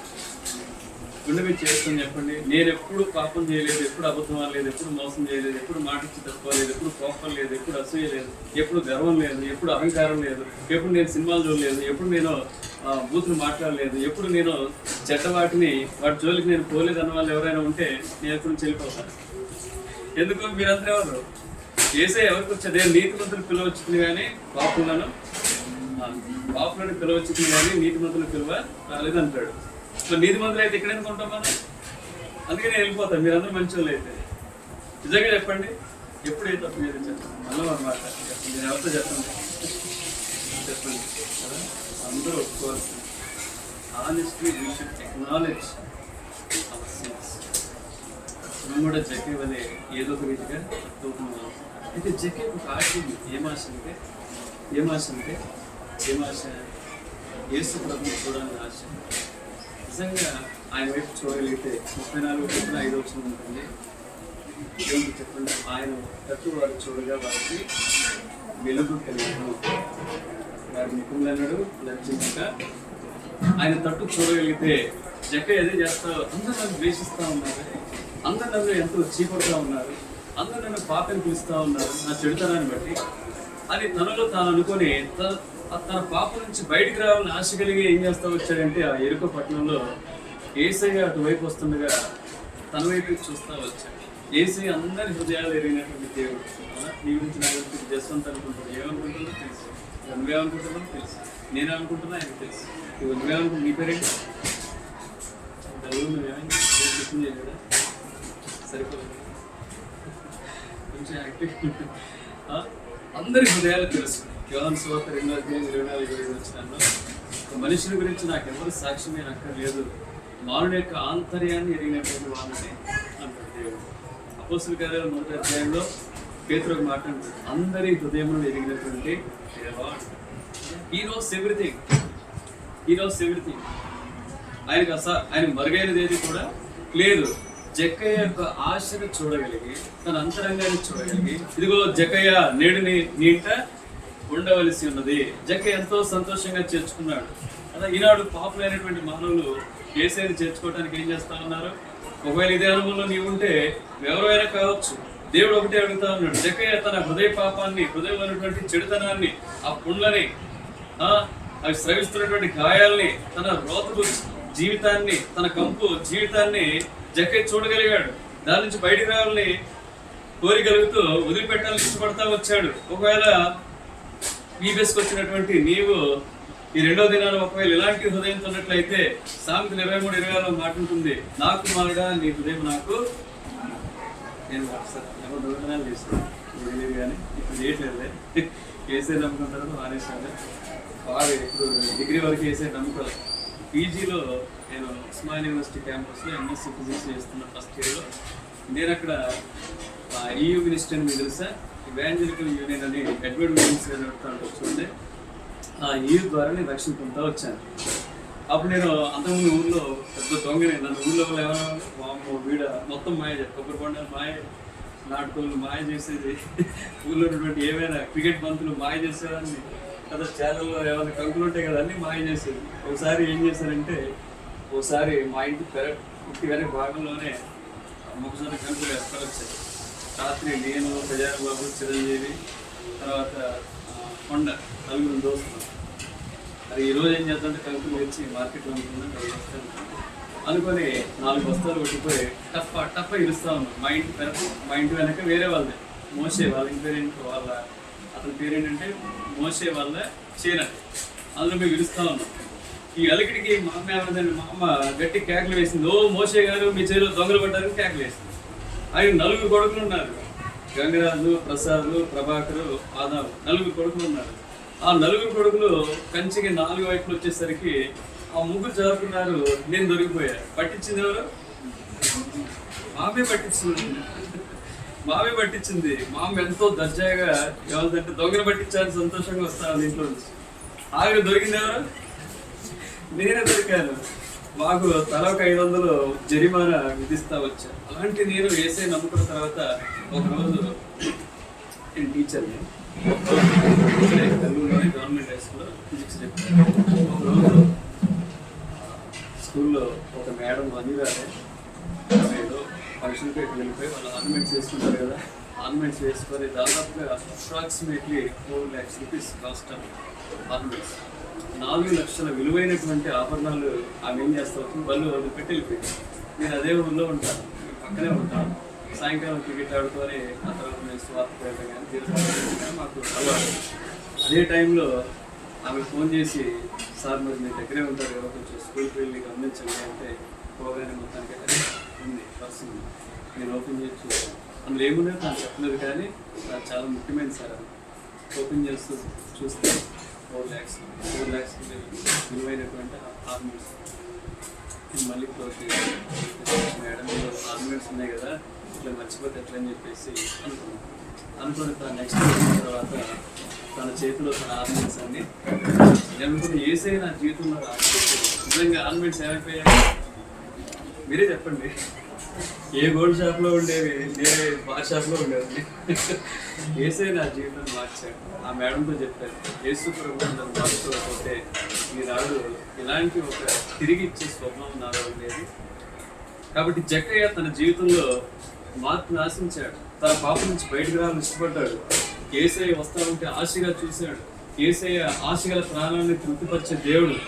S1: గుండె మీద చేసుకొని చెప్పండి. నేను ఎప్పుడు పాపం చేయలేదు, ఎప్పుడు అబద్ధం లేదు, ఎప్పుడు మోసం చేయలేదు, ఎప్పుడు మాటిచ్చి తప్పుకోలేదు, ఎప్పుడు కోపం లేదు, ఎప్పుడు అసూయ లేదు, ఎప్పుడు గర్వం లేదు, ఎప్పుడు అహంకారం లేదు, ఎప్పుడు నేను సినిమాలు చూడలేదు, ఎప్పుడు నేను బూతులు మాట్లాడలేదు, ఎప్పుడు నేను చెడ్డ వాటి జోలికి నేను పోలేదు అన్న వాళ్ళు ఎవరైనా ఉంటే నేను ఎప్పుడు చెల్లిపోతాను. ఎందుకు? మీరంతా ఎవరు? ఏసే ఎవరికి వచ్చేది? నీతిమంతులు పిలవచ్చుకుంది కానీ పాపులను పిలవచ్చుకుంది కానీ నీతిమంతులు పిలువ రాలేదంటాడు. సో నీతిమంతులు అయితే ఎక్కడ అనుకుంటాం మనం? అందుకే నేను వెళ్ళిపోతాను. మీరందరూ మంచి వాళ్ళు అయితే నిజంగా చెప్పండి, ఎప్పుడైతే తప్పు మీద చెప్పండి, మళ్ళీ అన్నమాట చెప్పండి. నేను ఎవరితో చెప్పండి అందరూ ఒప్పుకోవాల్సింది. Honestly we should acknowledge our sins. మనం కూడా జకే వలె ఏదో ఒక రీతిగా తప్పుతున్నాం. అయితే జకే ఒక ఆశ ఉంది. ఏం ఆశ యేసు ప్రభువుని చూడాలని ఆశ. నిజంగా ఆయన వైపు చూడగలిగితే 34:5 ఉంటుంది. ఏమిటి చెప్పండి? ఆయన తట్టు వారు చూడగా వారికి వెలుగు కలిగను, వారి ముఖంలో లజ్జించక. ఆయన తట్టు చూడగలిగితే జక్క అదే చేస్తారు. అందరూ నన్ను ద్వేషిస్తూ ఉన్నారు, అందరూ నన్ను ఎంతో చీపడుతూ ఉన్నారు, అందరూ నన్ను పాపని పిలుస్తూ ఉన్నారు నా చెడుతనాన్ని బట్టి అని తనలో తాను అనుకొని తన పాపం నుంచి బయటికి రావాలని ఆశ కలిగి ఏం చేస్తూ వచ్చాడంటే ఆ ఎరుక పట్టణంలో యేసయ్య అటువైపు వస్తుండగా తన వైపు చూస్తూ వచ్చాడు. యేసయ్య అందరి హృదయాలు ఎరిగినటువంటి దేవుడు. నీ గురించి నా గురించి జస్వంత్ అనుకుంటున్నాను, ఏమనుకుంటున్నా తెలుసు, నువ్వేమనుకుంటున్నావు తెలుసు, నేనేమనుకుంటున్నా ఆయనకు తెలుసు. నువ్వేమనుకుంటున్నా? నీ పేరేంటి? నువ్వేమైనా చేయలేదా? సరిపోలేదు, కొంచెం యాక్టివ్. అందరి హృదయాలు తెలుసు. యోహాను సువార్త 2:24-25 ఒక మనుషుని గురించి నాకు ఎవరు సాక్ష్యమే అక్కర్లేదు, మానవుని యొక్క ఆంతర్యాన్ని ఎరిగినటువంటి వాళ్ళని అంటాడు దేవుడు. అపోస్తలుల కార్యాలు 1వ అధ్యాయంలో పేతురు ఒక మాట అంటాడు, అందరి హృదయమును ఎరిగినటువంటి దేవా. He knows everything. ఆయన మరుగైనది ఏది కూడా లేదు. జక్కయ్య యొక్క ఆశను చూడగలిగి, తన అంతరంగాన్ని చూడగలిగి, ఇదిగో జక్కయ్య నేడు నీ ఇంట ఉండవలసి ఉన్నది. జక్కయ్య ఎంతో సంతోషంగా చేర్చుకున్నాడు. అలా ఈనాడు పాపులైనటువంటి మానవులు యేసయ్యని చేర్చుకోవడానికి ఏం చేస్తా ఉన్నారు? ఒకవేళ ఇదే అనుభవంలో నీవు ఉంటే ఎవరైనా కావచ్చు, దేవుడు ఒకటే అడుగుతా ఉన్నాడు. జక్కయ్య తన హృదయ పాపాన్ని, హృదయంలో ఉన్నటువంటి చెడుతనాన్ని, ఆ పుండ్లని, అవి స్రవిస్తున్నటువంటి గాయాల్ని, తన రోతపు జీవితాన్ని, తన కంపు జీవితాన్ని జక్కయ్య చూడగలిగాడు. దాని నుంచి బయటకు రావాలని కోరికలుగుతూ వదిలిపెట్టాలని ఇష్టపడతా వచ్చాడు. ఒకవేళ ఈ బెస్కి వచ్చినటువంటి నీవు ఈ 2వ దినాలు ఒకవేళ ఇలాంటి హృదయంతో ఉన్నట్లయితే సామెతలు 23:26 మాట ఉంటుంది, నాకు మారుడా నీ హృదయం నాకు. నేను ఎవరు దొంగతనాలు చేస్తాను తెలియదు కానీ ఇప్పుడు చేయట్లేదులే. వేసే నమ్ముకుంటారు మానేసాను. బాగా ఇప్పుడు డిగ్రీ వరకు వేసే నమ్ముకోవాలి. పీజీలో నేను ఉస్మానియా యూనివర్సిటీ క్యాంపస్లో ఎంఎస్సీ ఫిజిక్స్ చేస్తున్న ఫస్ట్ ఇయర్లో నేను అక్కడ EU మినిస్టర్ అని మీకు తెలుసా, ఇవాంజలికల్ యూనియన్ అని ఎడ్వర్డ్ విలియమ్స్ చూడండి, ఆ EU ద్వారా నేను రక్షణ పొందుతూ వచ్చాను. అప్పుడు నేను అంతకుముందు ఊళ్ళో పెద్ద దొంగనే. నన్ను ఊళ్ళో ఏమన్నా వీడ మొత్తం మాయ చేయాలి, కొబ్బరి బొండాలు మాయ, నాటుకోళ్ళు మాయ చేసేది, ఊళ్ళో ఉన్నటువంటి ఏమైనా క్రికెట్ బంతులు మాయ చేసేదాన్ని కదా, ఛానల్లో ఏమైనా కంకులు ఉంటాయి కదా అన్నీ మాయ చేసేది. ఒకసారి ఏం చేశారంటే, ఒకసారి మా ఇంటి ఇంటి వేరే భాగంలోనే మొక్కజొన్న కంకులు వేస్తూ వచ్చాయి. రాత్రి నేను, ప్రజార బాబు, చిరంజీవి, తర్వాత కొండ, 4 దోస్తులు. అది ఈరోజు ఏం చేద్దామంటే కంకులు తెచ్చి మార్కెట్లో అమ్ముకుందాం 10 బస్తాలు అనుకొని 4 బస్తాలు కొట్టిపోయి టప్ప ఇరుస్తా ఉన్నాం. మా ఇంటి వెనక వేరే వాళ్ళదే మోసే, వాళ్ళ ఇంటి పేరేంటి, అతని పేరేంటంటే మోసే వాళ్ళ చీర. అందులో మేము ఇరుస్తా ఉన్నాం. ఈ అలికిడికి మా అమ్మ ఏమైందండి, మా అమ్మ గట్టి కేకలు వేసింది, ఓ మోసే గారు మీ చేతిలో దొంగలు పడ్డారని కేకలు వేసింది. ఆయన 4 కొడుకులు ఉన్నారు, గంగరాజు, ప్రసాద్, ప్రభాకరు, ఆదాము, 4 కొడుకులు ఉన్నారు. ఆ 4 కొడుకులు కంచికి 4 వైపులు వచ్చేసరికి ఆ 3 చదువుకున్నారు. నేను దొరికిపోయా. పట్టించింది ఎవరు? మామే పట్టించింది. మా అమ్మ ఎంతో దర్జాగా ఏమంటే దొంగలు పట్టించాలని సంతోషంగా వస్తాను ఇంట్లో నుంచి. ఆవిడ దొరికింది ఎవరు? నేనే దొరికాను. మాకు తల ఒక 500 జరిమానా విధిస్తా వచ్చాను. అలాంటి నేను వేసే నమ్ముకున్న తర్వాత ఒకరోజు నేను టీచర్ని కల్లూరులోని గవర్నమెంట్ హై స్కూల్లో ఫిజిక్స్ చెప్పాను. ఒకరోజు స్కూల్లో ఒక మేడం అనిరాలే ఏదో ఫంక్షన్ పెట్టి వెళ్ళిపోయి వాళ్ళు ఆర్నమెంట్స్ వేసుకుంటారు కదా, ఆర్నమెంట్స్ వేసుకొని దాదాపుగా approximately 4 lakhs rupees cost of ornaments, 4 లక్షల విలువైనటువంటి ఆభరణాలు ఆమె ఏం చేస్తా వచ్చింది, బళ్ళు వదిలిపెట్టి వెళ్ళిపోయింది. నేను అదే ఊళ్ళో ఉంటాను, పక్కనే ఉంటాను. సాయంకాలం క్రికెట్ ఆడుకొని ఆ తర్వాత నేను స్వార్థ పోయటం కానీ తీర్థం కానీ మాకు అలవాటు. అదే టైంలో ఆమె ఫోన్ చేసి, సార్ మరి మీ దగ్గరే ఉంటారు కదా, కొంచెం స్కూల్కి వెళ్ళి గమనించండి అంటే, పోగానే మొత్తానికి ఉంది పర్సన్ నేను ఓపెన్ చేసి చూసాను. అందులో ఏముందో నాకు చెప్పలేదు కానీ చాలా ముఖ్యమైనది సార్. అది ఓపెన్ చేస్తూ చూస్తే 4 lakhs విలువైనటువంటి ఆర్నమెంట్స్. మళ్ళీ క్లోజ్ చేసి మేడం ఆర్నమెంట్స్ ఉన్నాయి కదా, ఇట్లా మర్చిపోతే ఎట్లా అని చెప్పేసి అనుకుని తన నెక్స్ట్ తర్వాత తన చేతిలో తన ఆర్నమెంట్స్ అన్ని అనుకుని ఏసై నా జీవితంలో నిజంగా ఆర్నమెంట్స్ ఏమైపోయాయి మీరే చెప్పండి. ఏ గోల్డ్ షాప్లో ఉండేవి వేరే బార్ షాప్లో ఉండేవి. ఏసై నా జీవితం మార్చాడు. ఆ మేడంతో చెప్పారు, యేసు ప్రభువుని నన్ను మార్చుకోకపోతే ఈనాడు ఇలాంటి ఒక తిరిగి ఇచ్చే స్వప్నం నాలో ఉండేది. కాబట్టి జక్కయ్య తన జీవితంలో మార్పును ఆశించాడు. తన పాపం నుంచి బయటకు రావాలని ఇష్టపడ్డాడు. యేసయ్య వస్తా ఉంటే ఆశగా చూశాడు. యేసయ్య ఆశగల ప్రాణాన్ని తృప్తిపరిచే దేవుడు.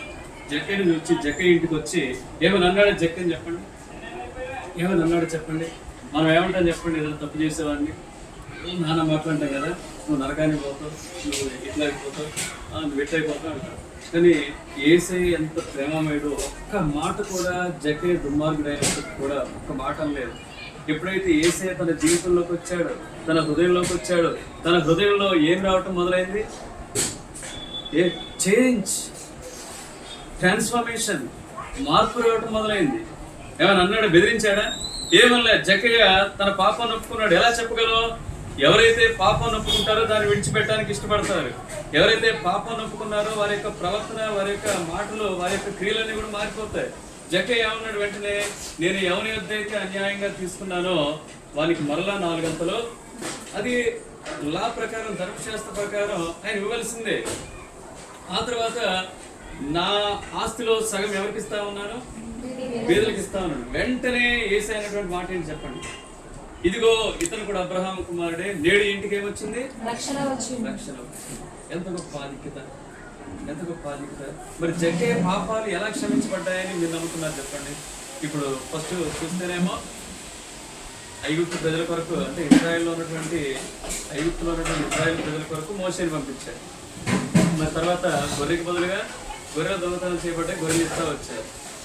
S1: జక్కయ్యని వచ్చి జక్కయ్య ఇంటికి వచ్చి ఏమని అన్నాడు జక్కని చెప్పండి, ఏమని అన్నాడు చెప్పండి. మనం ఏమంటాం చెప్పండి, ఏదైనా తప్పు చేసేవాడిని నాన్న మాట్లాంటాం కదా, నువ్వు నరకానికి పోతావు, నువ్వు ఇట్లా అయిపోతావు, నువ్వు ఎట్లా అయిపోతావు అంటాడు. కానీ యేసయ్య ఎంత ప్రేమమేడో ఒక్క మాట కూడా జక్కయ్య దుర్మార్గుడు అయినప్పుడు కూడా ఒక్క మాట లేదు. ఎప్పుడైతే యేసయ్య తన జీవితంలోకి వచ్చాడు, తన హృదయంలోకి వచ్చాడు, తన హృదయంలో ఏం రావటం మొదలైంది, ఏ చేంజ్, ట్రాన్స్ఫర్మేషన్, మార్పు రావటం మొదలైంది. ఏమన్నా అన్నాడు, బెదిరించాడా? ఏమన్నా. జక్కయ్య తన పాపాన్ని ఒప్పుకున్నాడు. ఎలా చెప్పగలవు? ఎవరైతే పాపాన్ని ఒప్పుకుంటారో దాన్ని విడిచిపెట్టడానికి ఇష్టపడతారు. ఎవరైతే పాపాన్ని ఒప్పుకున్నారో వారి యొక్క ప్రవర్తన, వారి యొక్క మాటలు, వారి యొక్క క్రియలన్నీ కూడా మారిపోతాయి. జక్కయ్య ఏమన్నాడు వెంటనే, నేను ఎవరి వద్ద అయితే అన్యాయంగా తీసుకున్నానో వానికి మరలా 4 గంటలు, అది లా ప్రకారం, ధర్మశాస్త్ర ప్రకారం ఆయన ఇవ్వవలసిందే. ఆ తర్వాత నా ఆస్తిలో సగం ఎవరికి ఇస్తా ఉన్నాను, బీదలకు ఇస్తా ఉన్నాను. వెంటనే యేసయ్య అయినటువంటి మాట ఏంటి చెప్పండి, ఇదిగో ఇతను కూడా అబ్రహాము కుమారుడే, నేడు ఇంటికి ఏమొచ్చింది, రక్షణ వచ్చింది. ఎంత గొప్ప ఆధిక్యత, ఎంత గొప్ప ఆధిక్యత. మరి జక్కయ్య పాపాలు ఎలా క్షమించబడ్డాయని మీరు నమ్ముతున్నారు చెప్పండి. ఇప్పుడు ఫస్ట్ చూస్తేనేమో ఐగుప్తు ప్రజల కొరకు, అంటే ఇజ్రాయెల్లో ఉన్నటువంటి ఐగుప్తులో ఉన్నటువంటి ఇజ్రాయెల్ ప్రజల కొరకు మోషేని పంపించారు. మరి తర్వాత గొర్రెకి బదులుగా గొర్రెల దొంగతనం చేయబడ్డాయి, గొర్రెలు ఇస్తా వచ్చారు.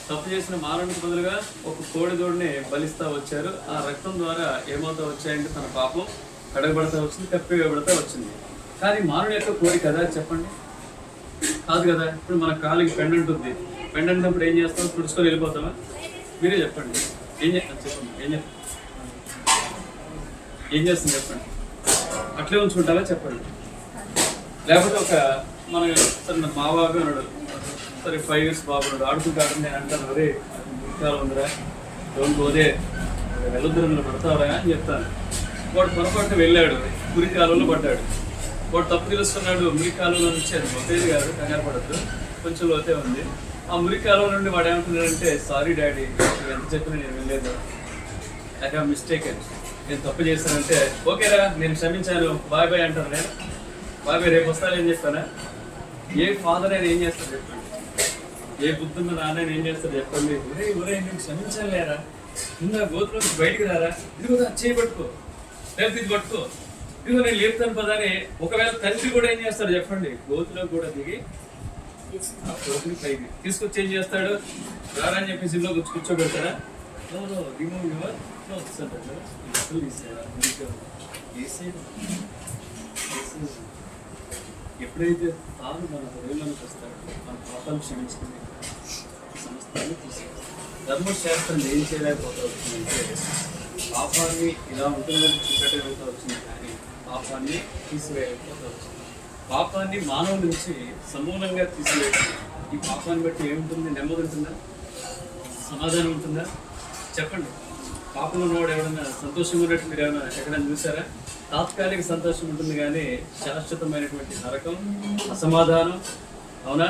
S1: తప్పు చేసిన మానవునికి బదులుగా ఒక కోడిదోడిని బలిస్తా వచ్చారు. ఆ రక్తం ద్వారా ఏమవుతా వచ్చాయంటే తన పాపం కడగబడతా వచ్చింది, కప్పివేయబడతా వచ్చింది. కానీ మానవుని యొక్క కోరిక కదా చెప్పండి, కాదు కదా. ఇప్పుడు మన కాలికి పెండెంట్ ఉంది, పెండెంట్ అప్పుడు ఏం చేస్తాం, తుడుచుకొని వెళ్ళిపోతామా? మీరే చెప్పండి. చెప్పండి ఏం చేస్తుంది చెప్పండి. అట్లే ఉంచుకుంటావా చెప్పండి. లేకపోతే ఒక మన సరే మా బాబు ఉన్నాడు, సరే 5 years బాబు ఉన్నాడు, ఆడుకుంటాడు. నేను అంటాను, అరే మురికాలు ఉందిరా, డోంట్ గోదే, వెళ్ళొద్దురంలో పడతావరా అని చెప్తాను. వాడు పొరపాటు వెళ్ళాడు, మురికాలలో పడ్డాడు. వాడు తప్పు తెలుసుకున్నాడు, మురికాలలో నుంచి అది మొత్తేది కాదు, కంగారు పడద్దు, కొంచెం లోతే ఉంది. ఆ మురికాలో నుండి వాడు ఏమంటున్నాడంటే, సారీ డాడీ, ఎంత చెప్పినా నేను వెళ్ళలేదు, ఐ హ్యావ్ మిస్టేకెన్, నేను తప్పు చేశానంటే, ఓకేరా నేను క్షమించాను, బాయ్ బాయ్ అంటాను. నేను బాయ్ బాయ్, రేపు వస్తాను ఏం చెప్పానా? ఏ ఫాదర్ అయినా ఏం చేస్తారు చెప్పండి, ఏ బుద్ధున్న నాన్న ఏం చేస్తారు చెప్పండి, ఒరే నేను క్షమించాను లేరా, ఇంకా గోతులోకి బయటికి రారా, ఇదిగో చేయబట్టుకో, లేకపోతే ఇది పట్టుకో, ఇదిగో నేను లేపుతాను పదాని. ఒకవేళ తండ్రి కూడా ఏం చేస్తాడు చెప్పండి, గోతులో కూడా దిగి ఆ కొడుకుని పైకి తీసుకొచ్చి ఏం చేస్తాడు, రారా అని చెప్పేసి ఇంట్లో కూర్చోబెడతారా, రిమూవ్ యువర్ క్లోత్స్ అంటాడు. ఎప్పుడైతే తాను మన హృదయంలోకి వస్తాడో మన పాపాలు క్షమించుకుని సమస్తాన్ని తీసుకుంటాం. ధర్మశాస్త్రం ఏం చేయలేకపోతా వచ్చిందంటే పాపాన్ని ఇలా ఉంటుందని చూపెట్టగలుగుతా వచ్చింది, కానీ పాపాన్ని తీసివేయకపోతా వచ్చింది. పాపాన్ని మానవుల నుంచి సమూలంగా తీసివేసింది. ఈ పాపాన్ని బట్టి ఏముంటుంది? నెమ్మది ఉంటుందా? సమాధానం ఉంటుందా? చెప్పండి. పాపంలో ఉన్నవాడు ఎవడన్నా సంతోషంగా ఉన్నట్టు మీరు ఏమైనా ఎక్కడైనా చూసారా? తాత్కాలిక సంతోషం ఉంటుంది కానీ శాశ్వతమైనటువంటి నరకం, అసమాధానం, అవునా,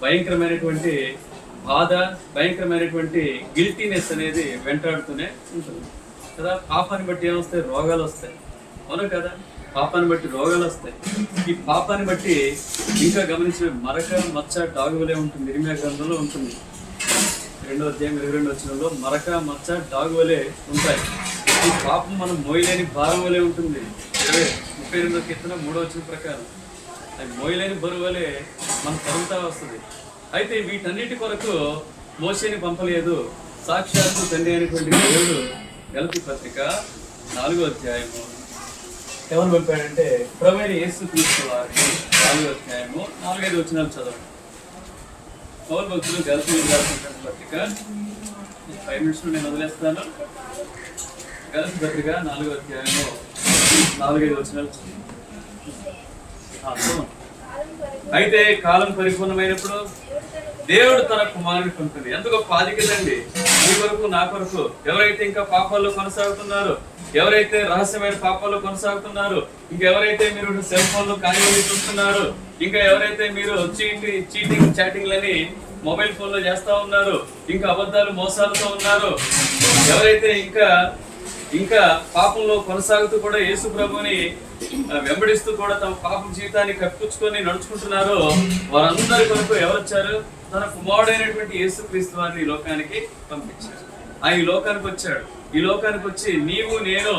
S1: భయంకరమైనటువంటి బాధ, భయంకరమైనటువంటి గిల్టీనెస్ అనేది వెంటాడుతూనే ఉంటుంది కదా. పాపాన్ని బట్టి ఏమొస్తాయి? రోగాలు వస్తాయి, అవునా కదా. పాపాన్ని బట్టి రోగాలు వస్తాయి. ఈ పాపాన్ని బట్టి ఇంకా గమనించిన మరక, మచ్చ, డాగువలే ఉంటుంది. ఇర్మియా గ్రంథంలో ఉంటుంది. 2వ అధ్యాయం 22వ వచనంలో మరక, మచ్చ, డాగువలే ఉంటాయి. ఈ పాపం మనం మోయలేని భారం వలె ఉంటుంది. 38వ కీర్తన 3వ వచనం ప్రకారం అది మోయలేని బరువు వలె మనం తరుగుతా వస్తుంది. అయితే వీటన్నిటి కొరకు మోషేని పంపలేదు. సాక్షాత్తు తండ్రి అయినటువంటి దేవుడు గలతీ పత్రిక 4వ అధ్యాయము ఎవరు పంపాడంటే ప్రభువైన యేసుక్రీస్తు వారిని. 4వ అధ్యాయము 4-5 వచనాలు చదవండి. పౌలు భక్తులు గలతీ పత్రిక 5 నిమిషాలు నేను వదిలేస్తాను. గలతీ పత్రిక 4వ అధ్యాయము 4-5 వచనాలు చదవండి. అయితే కాలం పరిపూర్ణమైనప్పుడు దేవుడు తన కుమారుని పంపింది. ఎంత గొప్ప ఆధిక్యతండి! మీ కొరకు, నా కొరకు. ఎవరైతే ఇంకా పాపాల్లో కొనసాగుతున్నారో, ఎవరైతే రహస్యమైన పాపాల్లో కొనసాగుతున్నారో, ఇంకెవరైతే మీరు సెల్ ఫోన్లో కానీ చూస్తున్నారు, ఇంకా ఎవరైతే మీరు చీటింగ్ చాటింగ్లని మొబైల్ ఫోన్లో చేస్తా ఉన్నారు, ఇంకా అబద్ధాలు మోసాలతో ఉన్నారు, ఎవరైతే ఇంకా పాపంలో కొనసాగుతూ కూడా యేసు ప్రభుని వెంబడిస్తూ కూడా తమ పాపం జీవితాన్ని కప్పించుకొని నడుచుకుంటున్నారో వారందరి కొరకు ఎవరొచ్చారు? తన కుమారుడైనటువంటి యేసుక్రీస్తు వారిని ఈ లోకానికి పంపించాడు. ఆయన ఈ లోకానికి వచ్చాడు. ఈ లోకానికి వచ్చి నీవు నేను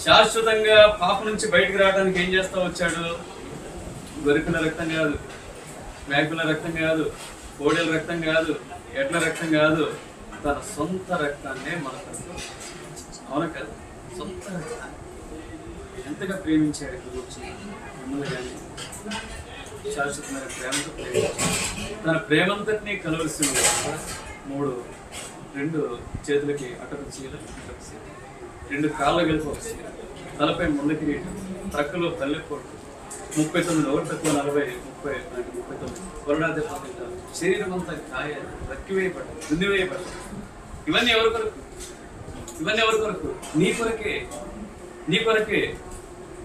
S1: శాశ్వతంగా పాపం నుంచి బయటకు రావడానికి ఏం చేస్తా వచ్చాడు? గొరిపిన రక్తం కాదు, మేకల రక్తం కాదు, కోడెల రక్తం కాదు, ఎడ్ల రక్తం కాదు, తన సొంత రక్తాన్నే మన కొరకు. అవునా కదా? సొంత రక్తాన్ని ఎంతగా ప్రేమించాడు గురించి మిమ్మల్ని కానీ శాశ్వతమైన ప్రేమతో ప్రేమించాడు. తన ప్రేమంతటినీ కలవరిస్తుంది. 2 చేతులకి అటక చీల, 2 కాళ్ళ గెలుపు ఒక చీల, తలపై ముళ్ళ కిరీటం, ప్రక్కలో పల్లె కోటు, 39 ఒకటి తక్కువ 40 39 వరుణాది పద్ధతులు, శరీరం అంతా గాయాలు, రక్కివేయబడ్డారు, దుందివేయబడ్డారు. ఇవన్నీ ఎవరి కొరకు? ఇవన్నీ ఎవరి కొరకు? నీ కొరకే, నీ కొరకే.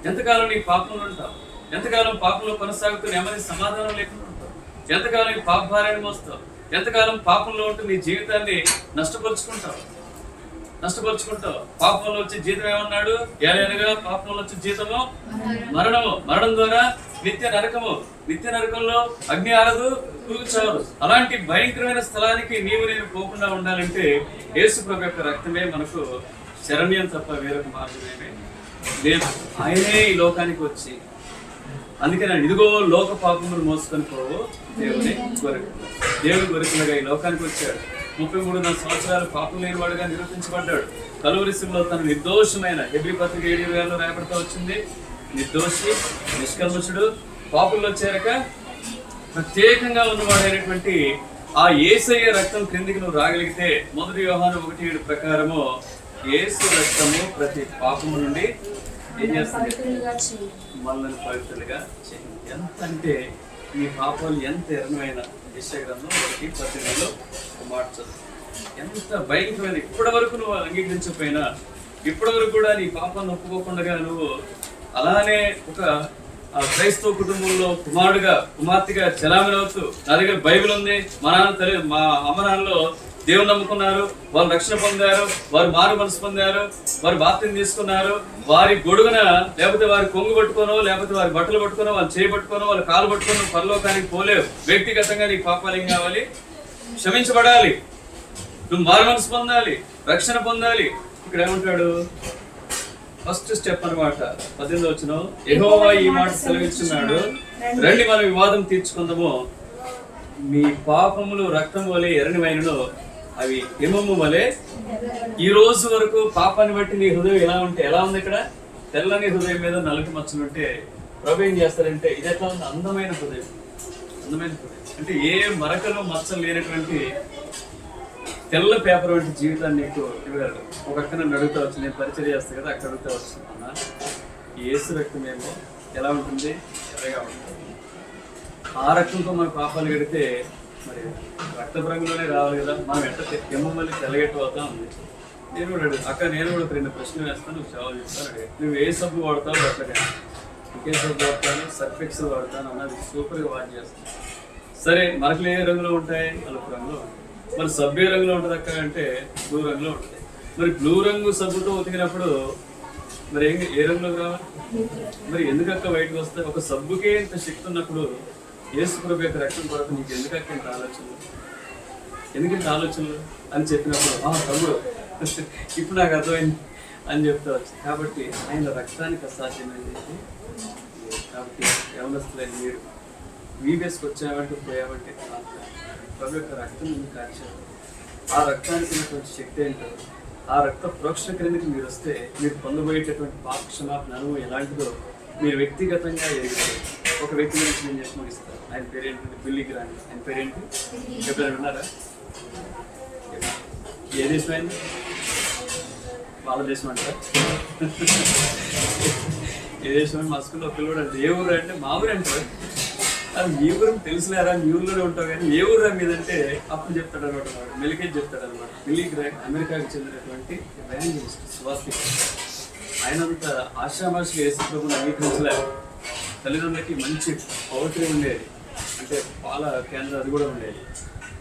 S1: ఎంతకాలం నీ పాపంలో ఉంటావు? ఎంతకాలం పాపంలో కొనసాగుతూ నెమ్మది సమాధానం లేకుండా ఉంటావు? ఎంతకాలం ఈ పాప భారాన్ని మోస్తావు? ఎంతకాలం పాపంలో ఉంటూ నీ జీవితాన్ని నష్టపరుచుకుంటావు? పాపంలో వచ్చే జీతం ఏమన్నాడు? ఏలైనగా పాపంలో వచ్చే జీతము మరణము, మరణం ద్వారా నిత్య నరకంలో అగ్ని ఆరదు, పురుగు చావదు. అలాంటి భయంకరమైన స్థలానికి నీవు నేను పోకుండా ఉండాలంటే యేసు ప్రభు యొక్క రక్తమే మనకు శరణ్యం తప్ప వేరొక మార్గమేమే లేదు. ఆయనే ఈ లోకానికి వచ్చి, అందుకే నేను ఇదిగో లోక పాపములు మోసుకొని పోవు దేవుడి గొరికలుగా ఈ లోకానికి వచ్చాడు. 33 సంవత్సరాలు పాపం లేనివాడుగా నిరూపించబడ్డాడు. కలువరి శిలువలో తన నిర్దోషమైన హెబ్రీ పత్రిక 7:20 రేపటితో వచ్చింది. నిర్దోషి, నిష్కల్మషుడు, పాపుల్లో చేరక ప్రత్యేకంగా ఉన్నవాడైనటువంటి ఆ యేసయ్య రక్తం క్రిందికి నువ్వు రాగలిగితే 1 యోహాను 1:7 ప్రకారము యేసు రక్తము ప్రతి పాపము నుండి ఏం చేస్తుంది? మనల్ని పవిత్రులుగా చేయండి. ఎంత అంటే నీ పాపాలు ఎంత ఎరణమైన యెషయా గ్రంథం 1:18 మార్చదు. ఎంత భయంకరమైన, ఇప్పటి వరకు నువ్వు అంగీకరించకపోయినా, ఇప్పటి వరకు కూడా నీ పాపాన్ని ఒప్పుకోకుండా నువ్వు అలానే ఒక క్రైస్తవ కుటుంబంలో కుమారుడుగా, కుమార్తెగా చలామణి అవుతూ, నా దగ్గర బైబిల్ ఉంది, మా అమ్మ నాన్నలో దేవుని నమ్ముకున్నారు, వాళ్ళు రక్షణ పొందారు, వారు మారు మనసు పొందారు, వారు బాప్తిసం తీసుకున్నారు, వారి గొడుగున లేకపోతే వారి కొంగు పట్టుకోనో, లేకపోతే వారి బట్టలు పట్టుకోనో, వాళ్ళు చేయి పట్టుకోనో, వాళ్ళ కాలు పట్టుకోనో పరలోకానికి పోలేవు. వ్యక్తిగతంగా నీ పాపాలు ఏం కావాలి? క్షమించబడాలి. నువ్వు మారు మనసు పొందాలి, రక్షణ పొందాలి. ఇక్కడ ఏమంటాడు? ఫస్ట్ స్టెప్ అన్నమాట. 18వ వచనం, యెహోవా ఈ మాట సెలవిస్తున్నాడు, రండి మనం వివాదం తీర్చుకుందాము. మీ పాపములు రక్తం వలె ఎర్రనివైనను, అవి హిమము వలె. ఈ రోజు వరకు పాపాన్ని బట్టి నీ హృదయం ఎలా ఉంటే, ఎలా ఉంది? ఇక్కడ తెల్లని హృదయం మీద నలుగు మచ్చలు ఉంటే ప్రభు ఏం చేస్తారంటే, ఇది ఎట్లా ఉంది? అందమైన హృదయం. అంటే ఏ మరకలు మచ్చలు లేనటువంటి తెల్ల పేపర్ వంటి జీవితాన్ని నీకు ఇవ్వగలరు. ఒక అక్క నన్ను అడుగుతా వచ్చి, నేను పరిచయం చేస్తాను కదా, అక్కడ అడుగుతా వస్తున్నా, యేసు రక్తం ఏమో ఎలా ఉంటుంది? ఎర్రగా ఉంటుంది. ఆ రక్తంతో మన పాపాలు కడితే మరి రక్తపు రంగులోనే రావాలి కదా, మనం ఎంత ఎమ్మ మళ్ళీ తెల్లగెట్టు అవుతా ఉంది. నేను కూడా అక్క నేను కూడా 2 ప్రశ్నలు వేస్తాను, నువ్వు జవాబు చెప్తాను. నువ్వు ఏ సబ్బు వాడతావు అట్లాగే ఇంకే సబ్బు వాడతాను, సర్ఫెక్స్ వాడతాను అన్నది సూపర్గా వాచ్ చేస్తాను. సరే మరకలు ఏ రంగులో ఉంటాయి? నలుపు రంగులో ఉంటాయి. మరి సబ్బు ఏ రంగులో ఉంటుంది అక్క అంటే బ్లూ రంగులో ఉంటుంది. మరి బ్లూ రంగు సబ్బుతో ఉతికినప్పుడు మరి ఏ రంగులోకి రావాలి? మరి ఎందుకక్క బయటకు వస్తాయి? ఒక సబ్బుకే ఇంత శక్తి ఉన్నప్పుడు యేసు ప్రభు యొక్క రక్షణ కొరకు నీకు ఎందుకక్క ఇంత ఆలోచనలు, ఎందుకంత ఆలోచనలు అని చెప్పినప్పుడు తమ్ముడు ఇప్పుడు నాకు అర్థమైంది అని చెప్తా వచ్చు. కాబట్టి ఆయన రక్తానికి అసాధ్యమైంది. కాబట్టి యవనస్తులైన మీరు వీబీఎస్కి వచ్చామంటే పోయామంటే ప్రభు యొక్క రక్తం మీకు కాల్చారు. ఆ రక్తానికి ఉన్నటువంటి శక్తి ఏంటో, ఆ రక్త ప్రోక్షణ క్రిందకి మీరు వస్తే మీరు పొందబోయేటటువంటి పాప క్షమాపణ అనుభవం ఎలాంటిదో మీరు వ్యక్తిగతంగా ఎదుగుతారు. ఒక వ్యక్తి గురించి నేను చేసి ముగిస్తాను. ఆయన పేరేంటి? Billy Graham. ఆయన పేరేంటి ఎప్పుడైనా విన్నారా? ఏ దేశం అయింది? వాళ్ళ దేశం అంటారా? ఏ దేశం? మా స్కూల్లో పిల్లడు అంటే ఏ ఊరు అంటే మా ఊరు అంటారు. అది మీ ఊరు తెలుసులేరా, మీ ఊర్లోనే ఉంటావు కానీ ఏ ఊరు మీదంటే అప్పుడు చెప్తాడు అనమాట. వాడు మెలికేజ్ చెప్తాడు అనమాట. బిల్లీ గ్రాండ్ అమెరికాకి చెందినటువంటి ఎవాంజలిస్ట్, సువార్తిక. ఆయనంత ఆశామాషిగా యేసు ప్రభువుని అంగీకరించలేదు. తల్లిదండ్రులకి మంచి పౌల్ట్రీ ఉండేది, అంటే పాల కేంద్రం అది కూడా ఉండేది.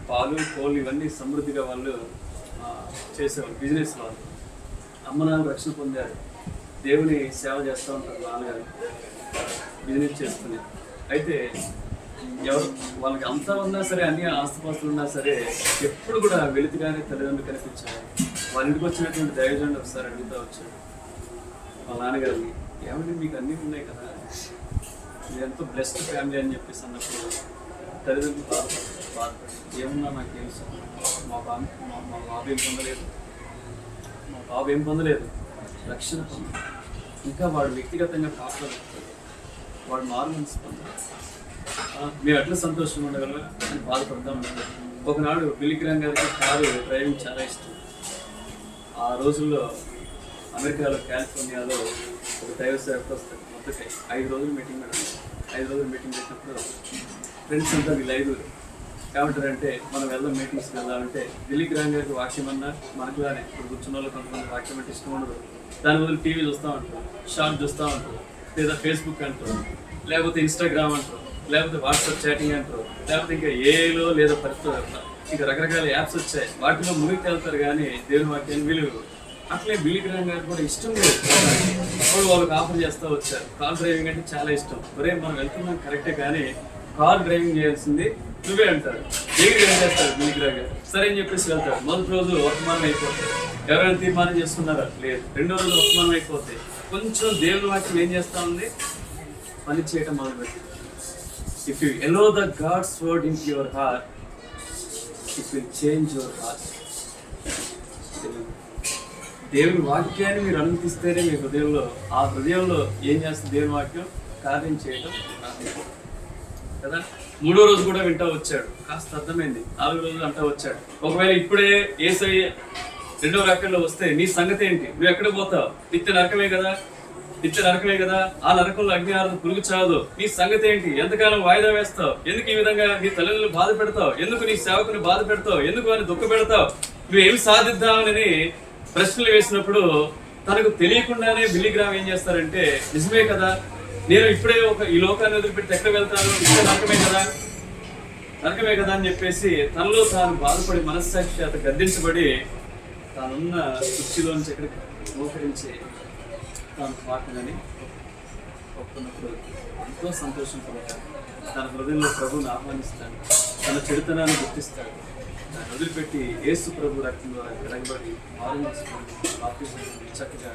S1: పాలు కోళ్ళు ఇవన్నీ సమృద్ధిగా వాళ్ళు చేసేవాళ్ళు, బిజినెస్ వాళ్ళు. అమ్మ నాన్న రక్షణ పొందారు, దేవుని సేవ చేస్తూ ఉంటారు నాన్నగారు బిజినెస్ చేసుకుని. అయితే ఎవరు వాళ్ళకి అంతా ఉన్నా సరే, అన్ని ఆస్తిపాస్తులు ఉన్నా సరే, ఎప్పుడు కూడా వెళితిగానే తల్లిదండ్రులు కనిపించారు. వాళ్ళ ఇంటికి వచ్చినటువంటి దైవజనుడు ఒకసారి అడుగుతూ వచ్చాడు వాళ్ళ నాన్నగారిని, ఏమంటే మీకు అన్నీ ఉన్నాయి కదా, మీరు ఎంతో బ్లెస్డ్ ఫ్యామిలీ అని చెప్పేసి అన్నప్పుడు తల్లిదండ్రులు బాధపడి ఏమున్నా నాకు తెలుసు, మా బాబు ఏం పొందలేదు, రక్షణ పొందలేదు, ఇంకా వాడు వ్యక్తిగతంగా పాపలు వాడు మార్మన్స్ పొందాడు, మేము ఎట్లా సంతోషంగా ఉండగలరు అని బాధపడతా ఉంటారు. ఒకనాడు బిల్లీ గ్రాండ్ గారికి కారు డ్రైవింగ్ చాలా ఇష్టం. ఆ రోజుల్లో అమెరికాలో కాలిఫోర్నియాలో ఒక దైవ సేవకు వస్తారు. మొదటి 5 రోజులు మీటింగ్ పెడతారు. 5 రోజులు మీటింగ్ పెట్టినప్పుడు ఫ్రెండ్స్ అంతా వీళ్ళు 5 ఏమంటారంటే మనం వెళ్దాం మీటింగ్స్కి వెళ్దామంటే, బిల్లీ గ్రాండ్ గారికి వాక్యం అన్నా మనకులానే ఇప్పుడు కూర్చున్న వాళ్ళు కొంతమంది వాక్యం అంటే ఇష్టం ఉండదు. దాని బదులు టీవీ చూస్తూ ఉంటారు, షార్ట్ చూస్తూ ఉంటారు, లేదా ఫేస్బుక్ అంటారు, లేకపోతే ఇన్స్టాగ్రామ్ అంటారు, లేకపోతే వాట్సాప్ చాటింగ్ అంటారు, లేకపోతే ఇంకా ఏలో లేదా పరిస్థితులు ఇంకా రకరకాల యాప్స్ వచ్చాయి, వాటిలో మునిగి వెళ్తారు కానీ దేవుని వాక్యాన్ని విలువ. అట్లే బిల్లీ గ్రాండ్ గారు కూడా ఇష్టం లేదు. అప్పుడు వాళ్ళకి ఆఫర్ చేస్తూ వచ్చారు. కార్ డ్రైవింగ్ అంటే చాలా ఇష్టం. ఒరే మనం వెళ్తున్నాం కరెక్టే కానీ కార్ డ్రైవింగ్ చేయాల్సింది నువ్వే అంటారు. ఏం చేస్తారు బిల్లీ గ్రాండ్ గారు? సరే అని చెప్పేసి వెళ్తారు. మొదటి రోజు వర్తమానం అయిపోతాయి. ఎవరైనా తీర్మానం చేసుకున్నారా? లేదు. రెండో రోజు వర్తమానం అయిపోతాయి. కొంచెం దేవుని వాక్యం ఏం చేస్తా ఉంది? పని చేయటం మొదలుపెట్టి. If you allow the God's word into your heart, it will change your heart. దేవుని వాక్యాన్ని మీరు అనుమతిస్తేనే మీ హృదయంలో, ఆ హృదయంలో ఏం చేస్తుంది దేవుని వాక్యం? కార్యం చేయటం కదా. 3వ రోజు కూడా వింటా వచ్చాడు, కాస్త అర్థమైంది. 4వ రోజు అంటా వచ్చాడు. ఒకవేళ ఇప్పుడే యేసయ్య 2వ రకంలో వస్తే నీ సంగతి ఏంటి? నువ్వు ఎక్కడ పోతావు? నిత్య నరకమే కదా, ఆ నరకంలో అగ్ని ఆరదు, పురుగు చావదు. నీ సంగతి ఏంటి? ఎంతకాలం వాయిదా వేస్తావు? ఎందుకు ఈ విధంగా నీ తల్లిదండ్రులు బాధ పెడతావు? ఎందుకు నీ సేవకుని బాధ పెడతావు? ఎందుకు అని దుఃఖ పెడతావు? నువ్వేమి సాధిద్దామని ప్రశ్నలు వేసినప్పుడు తనకు తెలియకుండానే బిల్లీ గ్రామ్ ఏం చేస్తారంటే, నిజమే కదా, నేను ఇప్పుడే ఈ లోకాన్ని వదిలిపెట్టి ఎక్కడ వెళ్తాను? ఇక్కడ నరకమే కదా అని చెప్పేసి తనలో తాను బాధపడి మనస్సాక్షి చేత గద్దించబడి తానున్న కుర్చీలోంచి ఎక్కడికి మోకరించి తాను పాటనని ఒప్పుకున్నప్పుడు ఎంతో సంతోషం పడతాడు. తన హృదయంలో ప్రభువుని ఆహ్వానిస్తాడు, తన చెడుతనాన్ని గుర్తిస్తాడు. దాన్ని వదిలిపెట్టి యేసు ప్రభు రక్తంలో వెలగబడి ఆరోగ్యం చక్కగా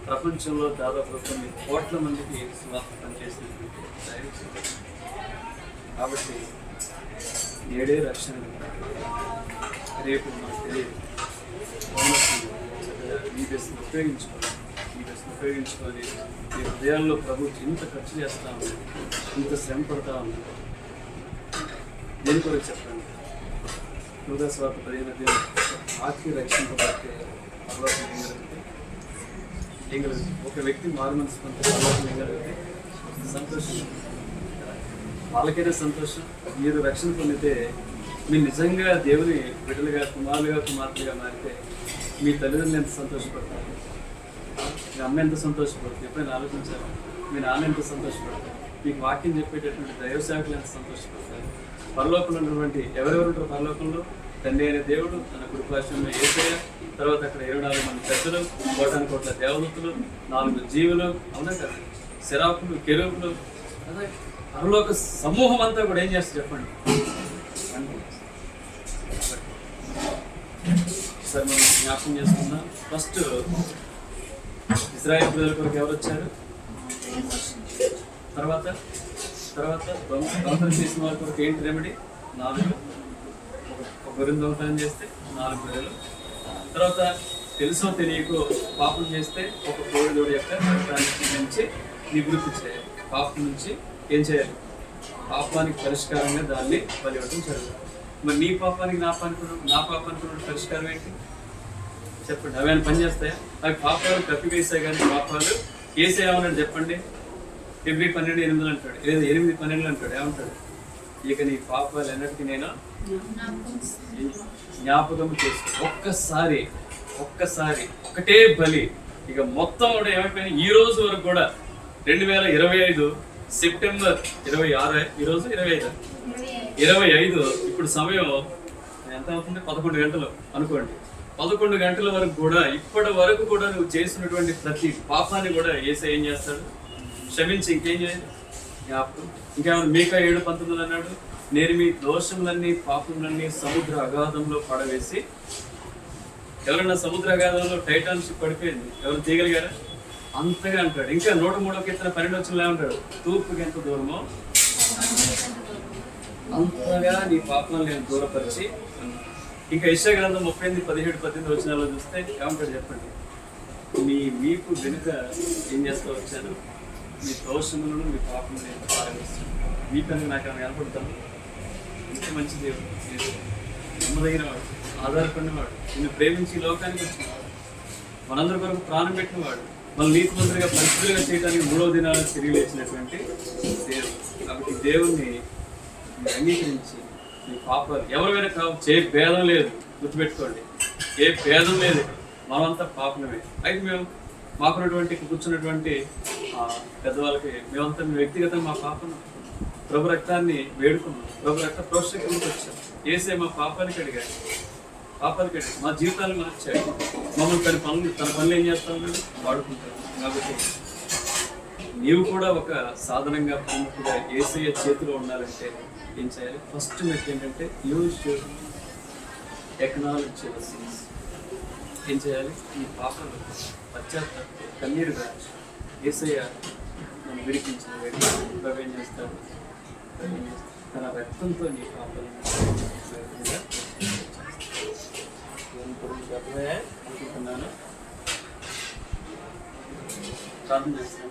S1: ప్రపంచంలో దాదాపు కొన్ని కోట్ల మందికి సువార్త పనిచేసినటువంటి దైవ. కాబట్టి నేడే రక్షణ. రేపు మనకు తెలియదు. ఈ దశను ఉపయోగించుకొని ఈ హృదయాల్లో ప్రభు ఇంత ఖర్చు చేస్తా ఉంది, ఇంత శ్రమ పడతా ఉంది. దేని కొరకు చెప్పండి? యోగాస్వాత 15 ఆఖరి రక్షింపబడితే పరలోకం ఏం కలుగుతుంది? ఒక వ్యక్తి మారు మనసు కొంత పరలోకం ఏం కలిగితే సంతోషం. వాళ్ళకైనా సంతోషం. మీరు రక్షణ పొందితే మీరు నిజంగా దేవుని బిడ్డలుగా, కుమారులుగా, కుమార్తెగా మారితే మీ తల్లిదండ్రులు ఎంత సంతోషపడతారు, మీ అమ్మ ఎంత సంతోషపడుతుంది, ఎప్పుడైనా ఆలోచించారు? మీ నాన్న ఎంత సంతోషపడతారు, మీకు వాక్యం చెప్పేటటువంటి దైవ సేవకులు ఎంత సంతోషపడతారు? పరలోకంలో ఉన్నటువంటి ఎవరెవరు ఉంటారు పరలోకంలో? తండ్రి అయిన దేవుడు, తన కృపాశ్రమంలో యేసయ్య, తర్వాత అక్కడ 24 మంది పెద్దలు, 1,00,00,000 దేవదూతలు, 4 జీవులు, అవునా కదా, శరాపులు, కెరూబులు, అదే పరలోక సమూహం అంతా కూడా ఏం చేస్తారు చెప్పండి? సార్ మనం జ్ఞాపకం చేసుకుందాం. ఫస్ట్ ఇశ్రాయేలు ప్రజల కొరకు ఎవరు వచ్చారు? తర్వాత దొంగతనం చేసిన వారి కొరకు ఏంటి రెమెడీ? 4 ఒక గొర్రెను దొంగతనం చేస్తే 4 గొర్రెలు. తర్వాత తెలుసో తెలియకో పాపం చేస్తే ఒక కోడిదోడు యొక్క రక్తాన్ని నుంచి నివృత్తి చేయాలి. పాపం నుంచి ఏం చేయాలి? పాపానికి పరిష్కారంగా దాన్ని బలివ్వడం జరుగుతుంది. మరి నీ పాపానికి నా పాపానికి పరిష్కారం ఏంటి చెప్పండి? అవి ఆయన పని చేస్తాయా? అవి పాపాలు కప్పివేసాయి, కానీ పాపాలు ఏమన్నాడు చెప్పండి? February 12:8 అంటాడు, 8:12 అంటాడు. ఏమంటాడు? ఇక నీ పాపాలు ఎన్నటికీ నేను జ్ఞాపకం చేసుకో. ఒక్కసారి ఒకటే బలి. ఇక మొత్తం కూడా ఏమైపోయింది? ఈ రోజు వరకు కూడా 2025 సెప్టెంబర్ 26, ఈరోజు 25. ఇప్పుడు సమయం ఎంత అవుతుంది? 11 గంటలు అనుకోండి. 11 గంటల వరకు కూడా ఇప్పటి వరకు కూడా నువ్వు చేసినటువంటి ప్రతి పాపాన్ని కూడా యేసయ్య ఏం చేస్తాడు? క్షమించి ఇంకేం చేయాలి? జ్ఞాపకం. ఇంకేమన్నా మీకా 7:19 అన్నాడు, నేను మీ దోషములన్నీ పాపములన్నీ సముద్ర అగాధంలో పడవేసి. ఎవరన్నా సముద్ర అగాధంలో టైటాన్ షిప్ పడిపోయింది, ఎవరు తీయగలిగారా? అంతగా అంటాడు. ఇంకా 103వ కీర్తన 12 ఏమంటాడు? తూర్పుకి ఎంత దూరమో అంతగా నీ పాపాలను నేను దూరపరిచి. ఇంకా యెషయా గ్రంథం 38:17-18 చూస్తే ఏమంటాడు చెప్పండి? నీ వీపు వెనుక ఏం చేస్తూ వచ్చాను? మీ దోషములను, మీ పాపములను నేను పారవేస్తాను. వీపు నాకు ఏమైనా కనపడతాను? ఇంత మంచి దేవుడు, నమ్మదగిన వాడు, ఆధారపడినవాడు, నిన్ను ప్రేమించి లోకానికి వచ్చినవాడు, మనందరి కొరకు ప్రాణం పెట్టినవాడు, మన నీతిమంతులుగా పరిశుద్ధులుగా చేయడానికి 3వ దినాలు తిరిగి లేచినటువంటి దేవుడు. కాబట్టి దేవుణ్ణి అంగీకరించి మీ పాపాలు ఎవరైనా చే భేదం లేదు, గుర్తుపెట్టుకోండి, ఏ భేదం లేదు, మనమంతా పాపమే. అయితే మేము మాకున్నటువంటి కూర్చున్నటువంటి పెద్దవాళ్ళకి మేమంతా వ్యక్తిగతంగా మా పాపను ప్రభు రక్తాన్ని వేడుకున్నాం, ప్రభు రక్త ప్రోత్సహించి వచ్చాం. యేసయ్య మా పాపానికి అడిగాడు, మా జీవితాలు మార్చాడు. మమ్మల్ని తన పనులు ఏం చేస్తా ఉన్నాడు? వాడుకుంటాడు. కాబట్టి నీవు కూడా ఒక సాధనంగా, ప్రముఖుగా యేసయ్య చేతిలో ఉండాలంటే ఏం చేయాలి? ఫస్ట్ మెట్ ఏంటంటే you should acknowledge your sins. ఏం చేయాలి? ఈ పాపలు పశ్చాత్తాపం, కన్నీరు కాదు. యేసయ్య నన్ను విడిపించిన ప్రభు ఏం చేస్తాడు? తన రక్తంతో నీ పాపలను అనుకుంటున్నాను. ప్రార్థన చేస్తున్నాను.